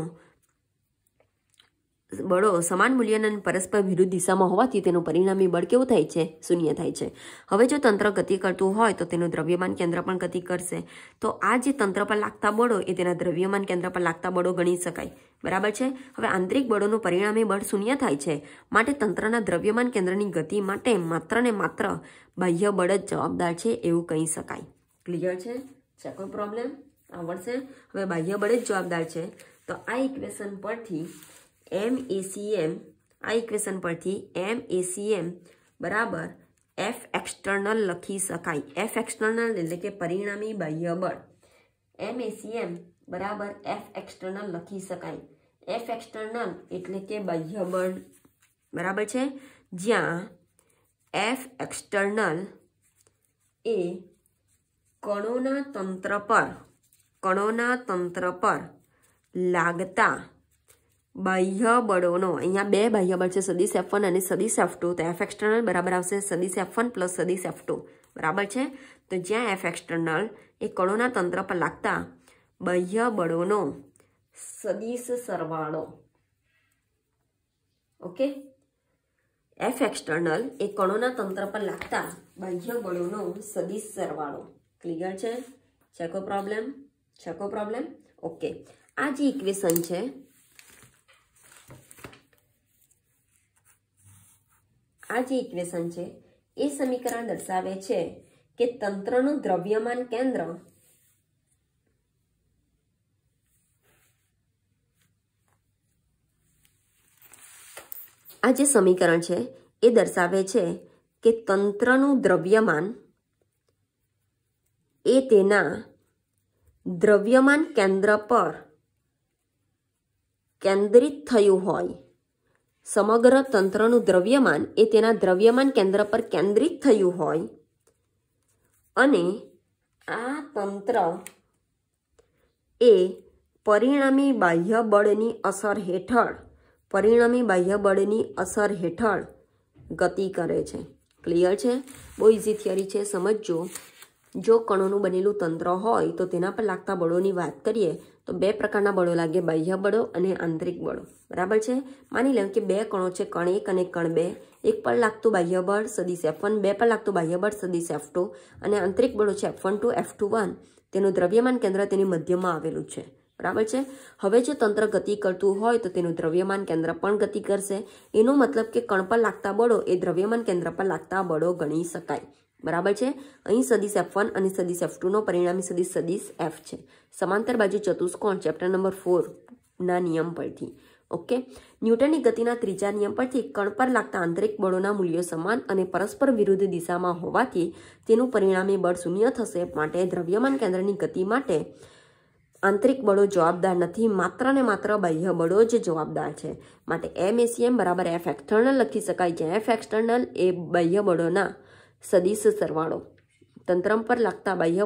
બળો સમાન મૂલ્યના અને પરસ્પર વિરુદ્ધ દિશામાં હોવાથી તેનું પરિણામી બળ કેવું થાય છે? શૂન્ય થાય છે. હવે જો તંત્ર ગતિ કરતું હોય તો તેનું દ્રવ્યમાન કેન્દ્ર પણ ગતિ કરશે. તો આ જે તંત્ર પર લાગતા બળો એ તેના દ્રવ્યમાન કેન્દ્ર પર લાગતા બળો ગણી શકાય. બરાબર છે. હવે આંતરિક બળોનું પરિણામી બળ શૂન્ય થાય છે, માટે તંત્રના દ્રવ્યમાન કેન્દ્રની ગતિ માટે માત્ર ને માત્ર બાહ્ય બળ જ જવાબદાર છે એવું કહી શકાય. ક્લિયર છે? છે કોઈ પ્રોબ્લેમ? આવડશે? હવે બાહ્ય બળ જ જવાબદાર છે તો આ ઇક્વેશન પરથી MACM બરાબર F એક્સટર્નલ લખી શકાય. F એક્સટર્નલ એટલે કે પરિણામી બાહ્ય બળ. MACM બરાબર F એક્સટર્નલ લખી શકાય. F એક્સટર્નલ એટલે કે બાહ્ય બળ. બરાબર છે. જ્યાં F એક્સટર્નલ એ કણોના તંત્ર પર લાગતા બાહ્ય બળોનો, અહીંયા બે બાહ્ય બળ છે, સદિશ F1 અને સદિશ F2. તો F એક્સટર્નલ બરાબર આવશે સદિશ F1 પ્લસ સદિશ F2. બરાબર છે. તો જ્યાં F એક્સટર્નલ એ કણોના તંત્ર પર લાગતા બાહ્ય બળોનો સદિશ સરવાળો. ઓકે. F એક્સટર્નલ એ કણોના તંત્ર પર લાગતા બાહ્ય બળોનો સદિશ સરવાળો. ક્લિયર છે? છે કોઈ પ્રોબ્લેમ? છે કોઈ પ્રોબ્લેમ? ઓકે. આ જે ઇક્વેશન છે એ સમીકરણ દર્શાવે છે કે તંત્રનું દ્રવ્યમાન કેન્દ્ર આ જે સમીકરણ છે એ દર્શાવે છે કે તંત્રનું દ્રવ્યમાન એ તેના દ્રવ્યમાન કેન્દ્ર પર કેન્દ્રિત થયું હોય. સમગ્ર તંત્રનું દ્રવ્યમાન એ તેના દ્રવ્યમાન કેન્દ્ર પર કેન્દ્રિત થયું હોય અને આ તંત્ર એ પરિણામી બાહ્ય બળની અસર હેઠળ ગતિ કરે છે. ક્લિયર છે? બહુ ઇઝી થિયરી છે, સમજજો. જો કણોનું બનેલું તંત્ર હોય તો તેના પર લાગતા બળોની વાત કરીએ તો બે પ્રકારના બળો લાગે, બાહ્ય બળો અને આંતરિક બળો. બરાબર છે. માની લો કે બે કણો છે, કણ 1 અને કણ 2. એક પર લાગતું બાહ્ય બળ સદિશ F1, બે પર લાગતું બાહ્ય બળ સદિશ F2 અને આંતરિક બળો છે F12, F21. તેનું દ્રવ્યમાન કેન્દ્ર તેની મધ્યમાં આવેલું છે. બરાબર છે. હવે જો તંત્ર ગતિ કરતું હોય તો તેનું દ્રવ્યમાન કેન્દ્ર પણ ગતિ કરશે. એનો મતલબ કે કણ પર લાગતા બળો એ દ્રવ્યમાન કેન્દ્ર પર લાગતા બળો ગણી શકાય. બરાબર છે. અહીં સદિશ F1 અને સદિશ F2 નો પરિણામી સદિશ F છે. સમાંતર બાજુ ચતુષ્કોણ ચેપ્ટર નંબર 4 ના નિયમ પરથી. ઓકે. ન્યૂટનની ગતિના ત્રીજા નિયમ પરથી કણ પર લાગતા આંતરિક બળોના મૂલ્યો સમાન અને પરસ્પર વિરુદ્ધ દિશામાં હોવાથી તેનું પરિણામી બળ શૂન્ય થશે, માટે દ્રવ્યમાન કેન્દ્રની ગતિ માટે આંતરિક બળો જવાબદાર નથી, માત્ર ને માત્ર બાહ્ય બળો જ જવાબદાર છે. માટે MACM બરાબર F એક્સટર્નલ લખી શકાય, જ્યાં F એક્સટર્નલ એ બાહ્ય બળોના સદિશ સરવાળો, તંત્ર પર લાગતા બાહ્ય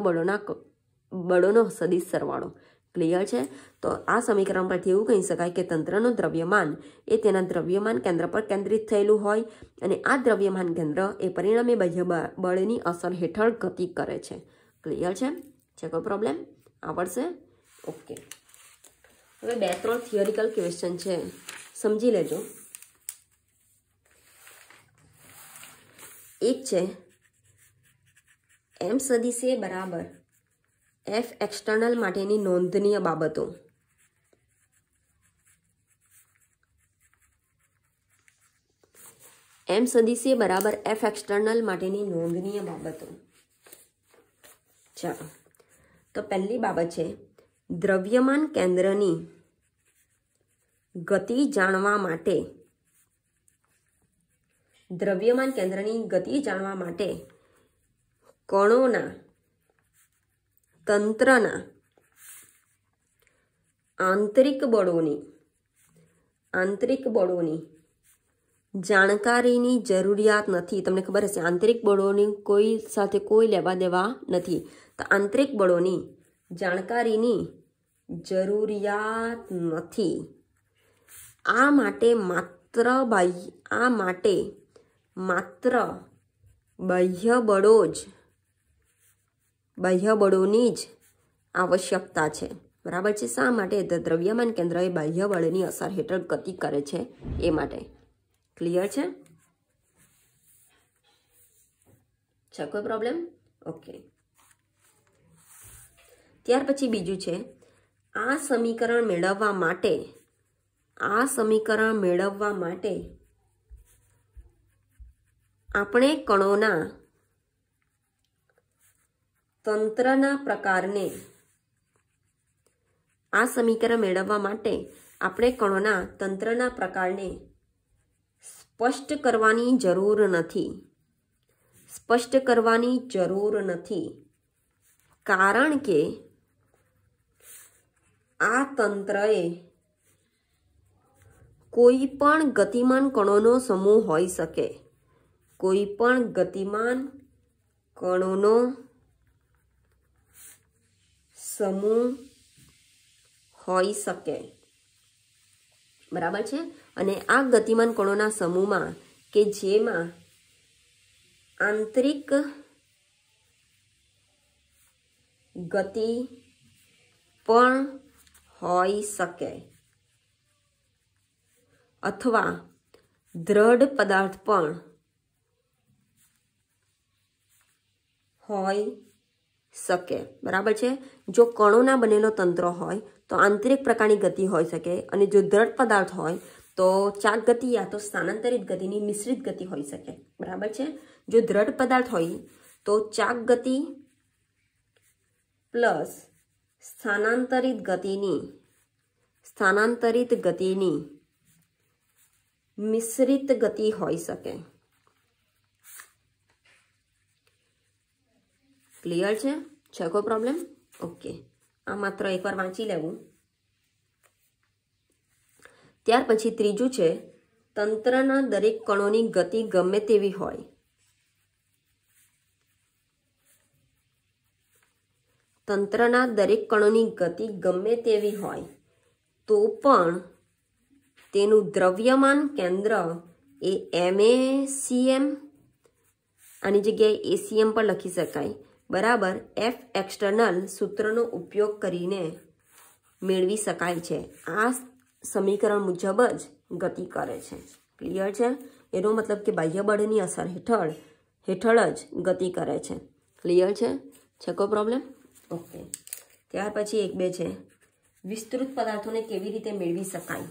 બળોનો સદિશ સરવાળો. ક્લિયર છે? તો આ સમીકરણ પરથી એવું કહી શકાય કે તંત્રનું દ્રવ્યમાન એ તેના દ્રવ્યમાન કેન્દ્ર પર કેન્દ્રિત થયેલું હોય અને આ દ્રવ્યમાન કેન્દ્ર એ પરિણામી બાહ્ય બળની અસર હેઠળ ગતિ કરે છે. ક્લિયર છે? છે કોઈ પ્રોબ્લેમ? આવડશે? ઓકે. હવે 2-3 થિયોરિકલ ક્વેશ્ચન છે, સમજી લેજો. એક છે M સદિશ A બરાબર F એક્સટર્નલ માટેની નોંધનીય બાબતો. M સદિશ A બરાબર F એક્સટર્નલ માટેની નોંધનીય બાબતો. ચાલો, તો પહેલી બાબત છે દ્રવ્યમાન કેન્દ્રની ગતિ જાણવા માટે કણોના તંત્રના આંતરિક બળોની જાણકારીની જરૂરિયાત નથી. તમને ખબર હશે આંતરિક બળોની કોઈ સાથે કોઈ લેવા દેવા નથી. તો આંતરિક બળોની જાણકારીની જરૂરિયાત નથી. આ માટે માત્ર બાહ્ય બળોની જ આવશ્યકતા છે. બરાબર છે. શા માટે? તો દ્રવ્યમાન કેન્દ્ર એ બાહ્ય બળની અસર હેઠળ ગતિ કરે છે એ માટે. ક્લિયર છે? કોઈ પ્રોબ્લેમ? ઓકે. ત્યાર પછી બીજું છે, આ સમીકરણ મેળવવા માટે આપણે કણોના તંત્રના પ્રકારને સ્પષ્ટ કરવાની જરૂર નથી. કારણ કે આ તંત્રએ કોઈ પણ ગતિમાન કણોનો સમૂહ હોઈ શકે. બરાબર છે. અને આ ગતિમાન કણોના સમૂહમાં કે જેમાં આંતરિક ગતિ પણ હોઈ શકે અથવા દ્રઢ પદાર્થ પણ હોઈ શકે. બરાબર છે. જો કણોના બનેલો તંત્ર હોય તો આંતરિક પ્રકારની ગતિ હોઈ શકે, અને જો દ્રઢ પદાર્થ હોય તો ચાક ગતિ યા તો સ્થાનાંતરિત ગતિની મિશ્રિત ગતિ હોઈ શકે. બરાબર છે. જો દ્રઢ પદાર્થ હોય તો ચાક ગતિ પ્લસ સ્થાનાંતરિત ગતિની મિશ્રિત ગતિ હોઈ શકે. ક્લિયર છે? કોઈ પ્રોબ્લેમ? ઓકે. આ માત્ર એકવાર વાંચી લેવું. ત્યાર પછી ત્રીજું છે, તંત્રના દરેક કણોની ગતિ ગમે તેવી હોય તો પણ તેનું દ્રવ્યમાન કેન્દ્ર એ MACM, આની જગ્યાએ ACM પર લખી શકાય, બરાબર, F એક્સટર્નલ સૂત્રનો ઉપયોગ કરીને મેળવી શકાય છે. આ સમીકરણ મુજબ જ ગતિ કરે છે. ક્લિયર છે? એનો મતલબ કે બાહ્ય બળની અસર હેઠળ જ ગતિ કરે છે. ક્લિયર છે? કોઈ પ્રોબ્લેમ? ઓકે. ત્યાર પછી 1-2 છે, વિસ્તૃત પદાર્થોને કેવી રીતે મેળવી શકાય.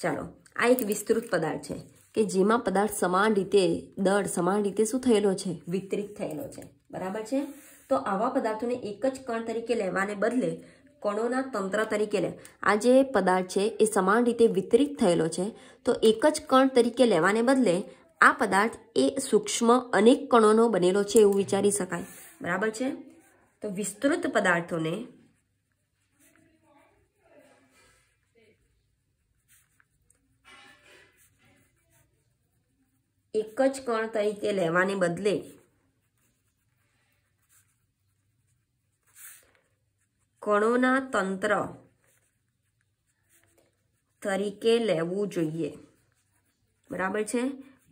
ચાલો, આ એક વિસ્તૃત પદાર્થ છે કે જેમાં પદાર્થ સમાન રીતે શું થયેલો છે? વિતરિત થયેલો છે. બરાબર છે. તો આવા પદાર્થોને એક જ કણ તરીકે લેવાને બદલે કણોના તંત્ર તરીકે આ જે પદાર્થ છે એ સમાન રીતે વિતરિત થયેલો છે, તો એક જ કણ તરીકે લેવાને બદલે આ પદાર્થ એ સૂક્ષ્મ અનેક કણોનો બનેલો છે એવું વિચારી શકાય. બરાબર છે. તો વિસ્તૃત પદાર્થોને એક જ કણ તરીકે લેવાને બદલે કણોના તંત્ર તરીકે લેવું જોઈએ. બરાબર છે.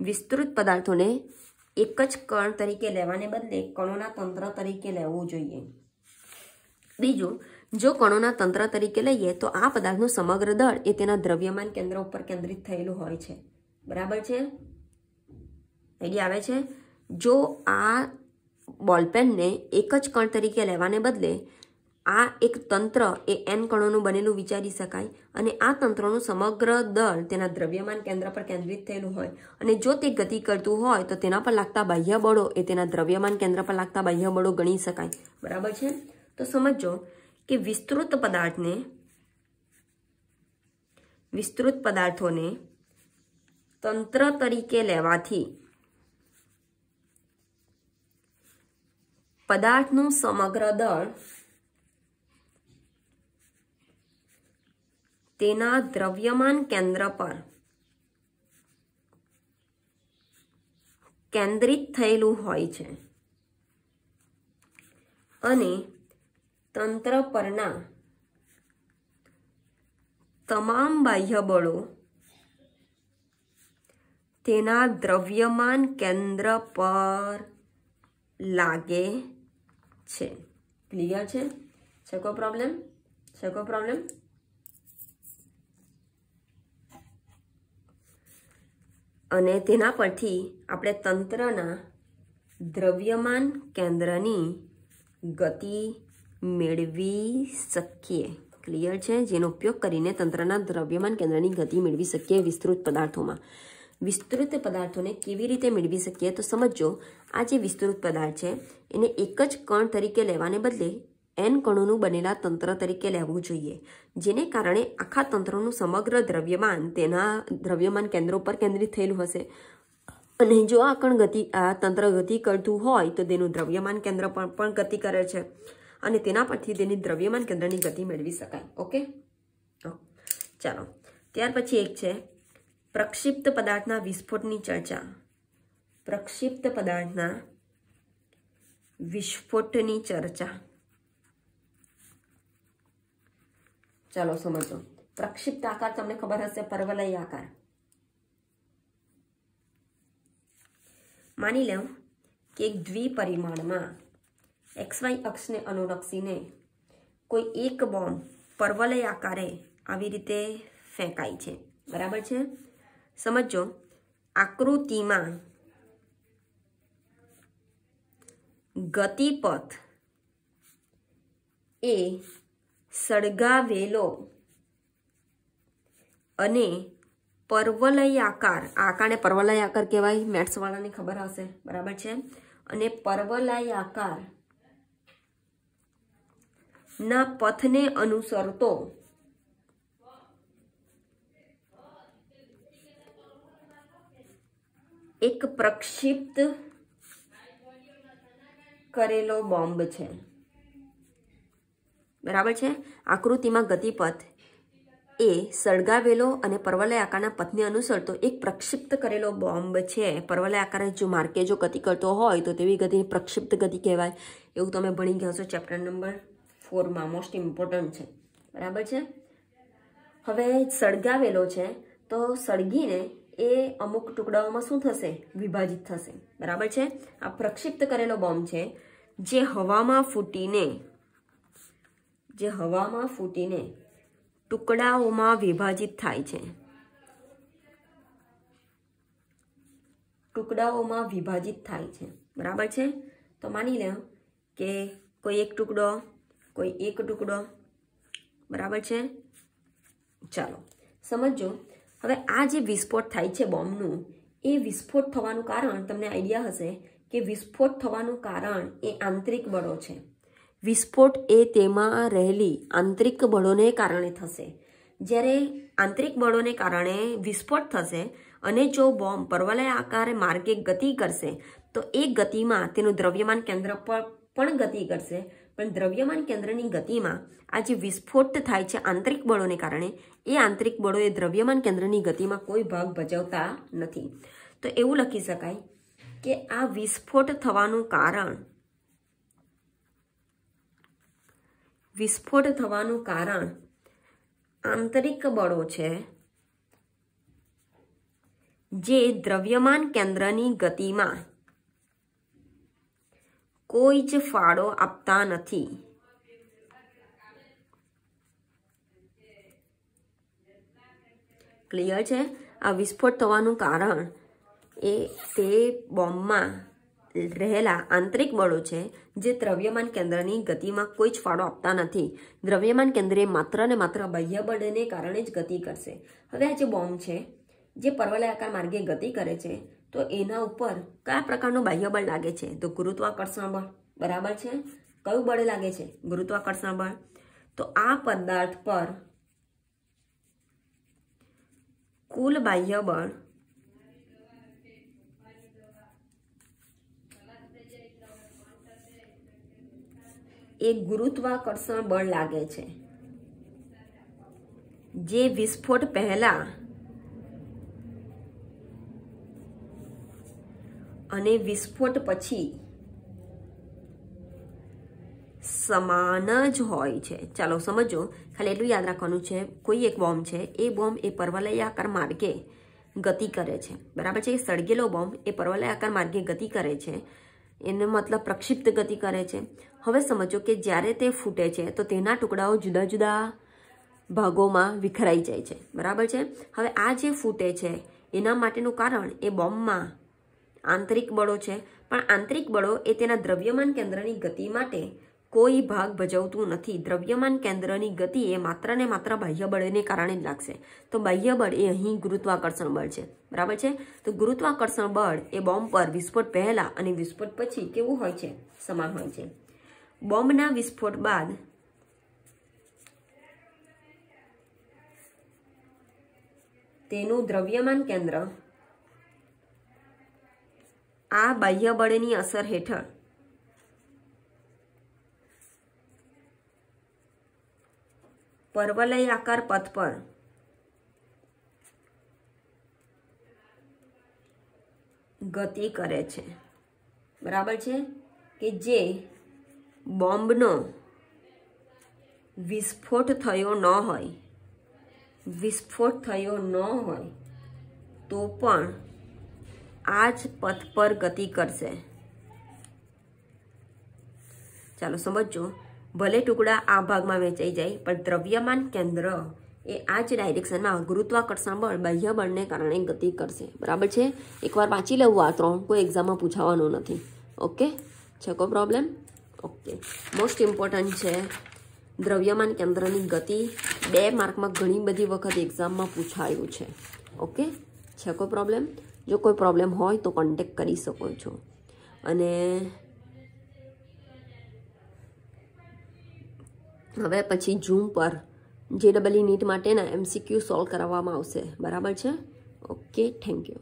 વિસ્તૃત પદાર્થોને એક જ કણ તરીકે લેવાને બદલે કણોના તંત્ર તરીકે લેવું જોઈએ. બીજું, જો કણોના તંત્ર તરીકે લઈએ તો આ પદાર્થનું સમગ્ર દળ એ તેના દ્રવ્યમાન કેન્દ્ર ઉપર કેન્દ્રિત થયેલું હોય છે. બરાબર છે? આઈડિયા આવે છે? જો આ બોલપેનને એક જ કણ તરીકે લેવાને બદલે આ એક તંત્ર એ n કણોનું બનેલું વિચારી શકાય, અને આ તંત્રનું સમગ્ર દળ તેના દ્રવ્યમાન કેન્દ્ર પર કેન્દ્રિત થયેલું હોય, અને જો તે ગતિ કરતું હોય તો તેના પર લાગતા બાહ્ય બળો એ તેના દ્રવ્યમાન કેન્દ્ર પર લાગતા બાહ્ય બળો ગણી શકાય. બરાબર છે. તો સમજો કે વિસ્તૃત પદાર્થોને તંત્ર તરીકે લેવાથી પદાર્થનું સમગ્ર દળ તેના દ્રવ્યમાન કેન્દ્ર પર કેન્દ્રિત થયેલું હોય છે, અને તંત્ર પરના તમામ બાહ્ય બળો તેના દ્રવ્યમાન કેન્દ્ર પર લાગે છે. ક્લિયર છે? છે કોઈ પ્રોબ્લેમ? છે કોઈ પ્રોબ્લેમ? અને તેના પરથી આપણે તંત્રના દ્રવ્યમાન કેન્દ્રની ગતિ મેળવી શકીએ. ક્લિયર છે? જેનો ઉપયોગ કરીને તંત્રના દ્રવ્યમાન કેન્દ્રની ગતિ મેળવી શકીએ વિસ્તૃત પદાર્થોમાં. વિસ્તૃત પદાર્થોને કેવી રીતે મેળવી શકીએ? તો સમજો, આ જે વિસ્તૃત પદાર્થ છે એને એક જ કણ તરીકે લેવાને બદલે n કણોનું બનેલા તંત્ર તરીકે લેવું જોઈએ, જેને કારણે આખા તંત્રનું સમગ્ર દ્રવ્યમાન તેના દ્રવ્યમાન કેન્દ્રો પર કેન્દ્રિત થયેલું હશે. અને જો આ તંત્ર ગતિ કરતું હોય તો તેનું દ્રવ્યમાન કેન્દ્ર પર પણ ગતિ કરે છે અને તેના પરથી તેની દ્રવ્યમાન કેન્દ્રની ગતિ મેળવી શકાય. ઓકે, ચાલો. ત્યાર પછી એક છે પ્રક્ષિપ્ત પદાર્થના વિસ્ફોટની ચર્ચા. પ્રક્ષિપ્ત પદાર્થના વિસ્ફોટની ચર્ચા. ચાલો સમજો. પ્રક્ષિપ્ત આકાર તમને ખબર હશે, પરવલય આકાર. માની લો કે એક દ્વિપરિમાણમાં XY અક્ષને અનુલક્ષીને કોઈ એક બોમ્બ પરવલય આકારે આવી રીતે ફેંકાય છે. બરાબર છે? સમજો, આકૃતિમાં ગતિપથ એ સળગાવેલો અને પરવલય આકાર, આકારને પરવલય આકાર કહેવાય, મેથ્સ વાળાને ખબર હશે. બરાબર છે? અને પરવલય આકાર ના પથને અનુસરતો એક પ્રક્ષિપ્ત કરેલો બોમ્બ છે. બરાબર છે? આકૃતિમાં ગતિપથ એ સળગાવેલો અને પરવલય આકારના પથને અનુસરતો એક પ્રક્ષિપ્ત કરેલો બોમ્બ છે. પરવલય આકારે જો માર્કે જો ગતિ કરતો હોય તો તેવી ગતિ પ્રક્ષિપ્ત ગતિ કહેવાય. એવું તમે ભણી ગયા છો ચેપ્ટર નંબર 4માં. મોસ્ટ ઇમ્પોર્ટન્ટ છે. બરાબર છે? હવે સળગાવેલો છે તો સળગીને એ અમુક ટુકડાઓમાં શું થશે? વિભાજિત થશે. બરાબર છે? આ પ્રક્ષિપ્ત કરેલો બોમ્બ છે જે હવામાં ફૂટીને ટુકડાઓમાં વિભાજિત થાય છે. ટુકડાઓમાં વિભાજિત થાય છે. બરાબર છે? તો માની લો કે કોઈ એક ટુકડો, કોઈ એક ટુકડો. બરાબર છે? ચાલો સમજો. હવે આ જે વિસ્ફોટ થાય છે બોમ્બનું, એ વિસ્ફોટ થવાનું કારણ તમને આઈડિયા હશે કે વિસ્ફોટ થવાનું કારણ એ આંતરિક બળો છે. વિસ્ફોટ એ તેમાં રહેલી આંતરિક બળોને કારણે થશે. જ્યારે આંતરિક બળોને કારણે વિસ્ફોટ થશે અને જો બોમ્બ પરવલય આકારે માર્ગે ગતિ કરશે તો એ ગતિમાં તેનું દ્રવ્યમાન કેન્દ્ર પર પણ ગતિ કરશે. પણ દ્રવ્યમાન કેન્દ્રની ગતિમાં આ જે વિસ્ફોટ થાય છે આંતરિક બળોને કારણે, એ આંતરિક બળો એ દ્રવ્યમાન કેન્દ્રની ગતિમાં કોઈ ભાગ ભજવતા નથી. તો એવું લખી શકાય કે આ વિસ્ફોટ થવાનું કારણ આંતરિક બળો છે જે દ્રવ્યમાન કેન્દ્રની ગતિમાં કોઈ જ ફાળો આપતા નથી. ક્લિયર છે? આ વિસ્ફોટ થવાનું કારણ એ તે બોમ્બમાં રહેલા આંતરિક બળો છે જે દ્રવ્યમાન કેન્દ્રની ગતિમાં કોઈ જ ફાળો આપતા નથી. દ્રવ્યમાન કેન્દ્રે માત્ર ને માત્ર બાહ્ય બળને કારણે જ ગતિ કરશે. હવે આ જે બોમ્બ છે જે પરવલય આકાર માર્ગે ગતિ કરે છે તો એના ઉપર કયા પ્રકારનું બાહ્ય બળ લાગે છે? તો ગુરુત્વાકર્ષણ બળ. બરાબર છે? કયું બળ લાગે છે? ગુરુત્વાકર્ષણ બળ. તો આ પદાર્થ પર કુલ બાહ્ય બળ એ ગુરુત્વાકર્ષણ બળ લાગે છે જે વિસ્ફોટ પહેલા અને વિસ્ફોટ પછી સમાન જ હોય છે. ચાલો સમજો. ખાલી એટલું યાદ રાખવાનું છે, કોઈ એક બોમ્બ છે, એ બોમ્બ એ પરવલય આકાર માર્ગે ગતિ કરે છે, બરાબર છે. સળગેલો બોમ્બ એ પરવલયાકાર માર્ગે ગતિ કરે છે, એનો મતલબ પ્રક્ષિપ્ત ગતિ કરે છે. હવે સમજો કે જ્યારે તે ફૂટે છે તો તેના ટુકડાઓ જુદા જુદા ભાગોમાં વિખરાઈ જાય છે, બરાબર છે. હવે આ જે ફૂટે છે એના માટેનું કારણ એ બોમ્બમાં આંતરિક બળો છે, પણ આંતરિક બળો એ તેના દ્રવ્યમાન કેન્દ્રની ગતિ માટે કોઈ ભાગ ભજવતું નથી. દ્રવ્યમાન કેન્દ્રની ગતિ એ માત્ર ને માત્ર બાહ્ય બળને કારણે જ લાગશે. તો બાહ્ય બળ એ અહીં ગુરુત્વાકર્ષણ બળ છે, બરાબર છે. તો ગુરુત્વાકર્ષણ બળ એ બોમ્બ પર વિસ્ફોટ પહેલા અને વિસ્ફોટ પછી કેવું હોય છે? સમાન હોય છે. બોમ્બના વિસ્ફોટ બાદ તેનું દ્રવ્યમાન કેન્દ્ર આ બાહ્ય બળની અસર હેઠળ પરવલયાકાર પથ પર ગતિ કરે છે, બરાબર છે. કે જે બોમ્બનો વિસ્ફોટ થયો ન હોય, વિસ્ફોટ થયો ન હોય તો પણ આ જ પથ પર ગતિ કરશે. ચાલો સમજો, ભલે ટુકડા આ ભાગમાં વહેંચાઈ જાય પણ દ્રવ્યમાન કેન્દ્ર એ આ જ ડાયરેક્શનમાં ગુરુત્વાકર્ષણ બળ બાહ્ય બળને કારણે ગતિ કરશે, બરાબર છે. એકવાર વાંચી લેવું, આ 3 કોઈ એક્ઝામમાં પૂછાવાનું નથી. ઓકે, છે કોઈ પ્રોબ્લેમ? ઓકે, મોસ્ટ ઇમ્પોર્ટન્ટ છે દ્રવ્યમાન કેન્દ્રની ગતિ. 2 માર્કમાં ઘણી બધી વખત એક્ઝામમાં પૂછાયું છે. ઓકે, છે કોઈ પ્રોબ્લેમ? જો કોઈ પ્રોબ્લેમ હોય તો કોન્ટેક્ટ કરી શકો છો. અને હવે પછી ઝૂમ પર JEE નીટ માટેના MCQ સોલ્વ કરવામાં આવશે, બરાબર છે. Okay, thank you.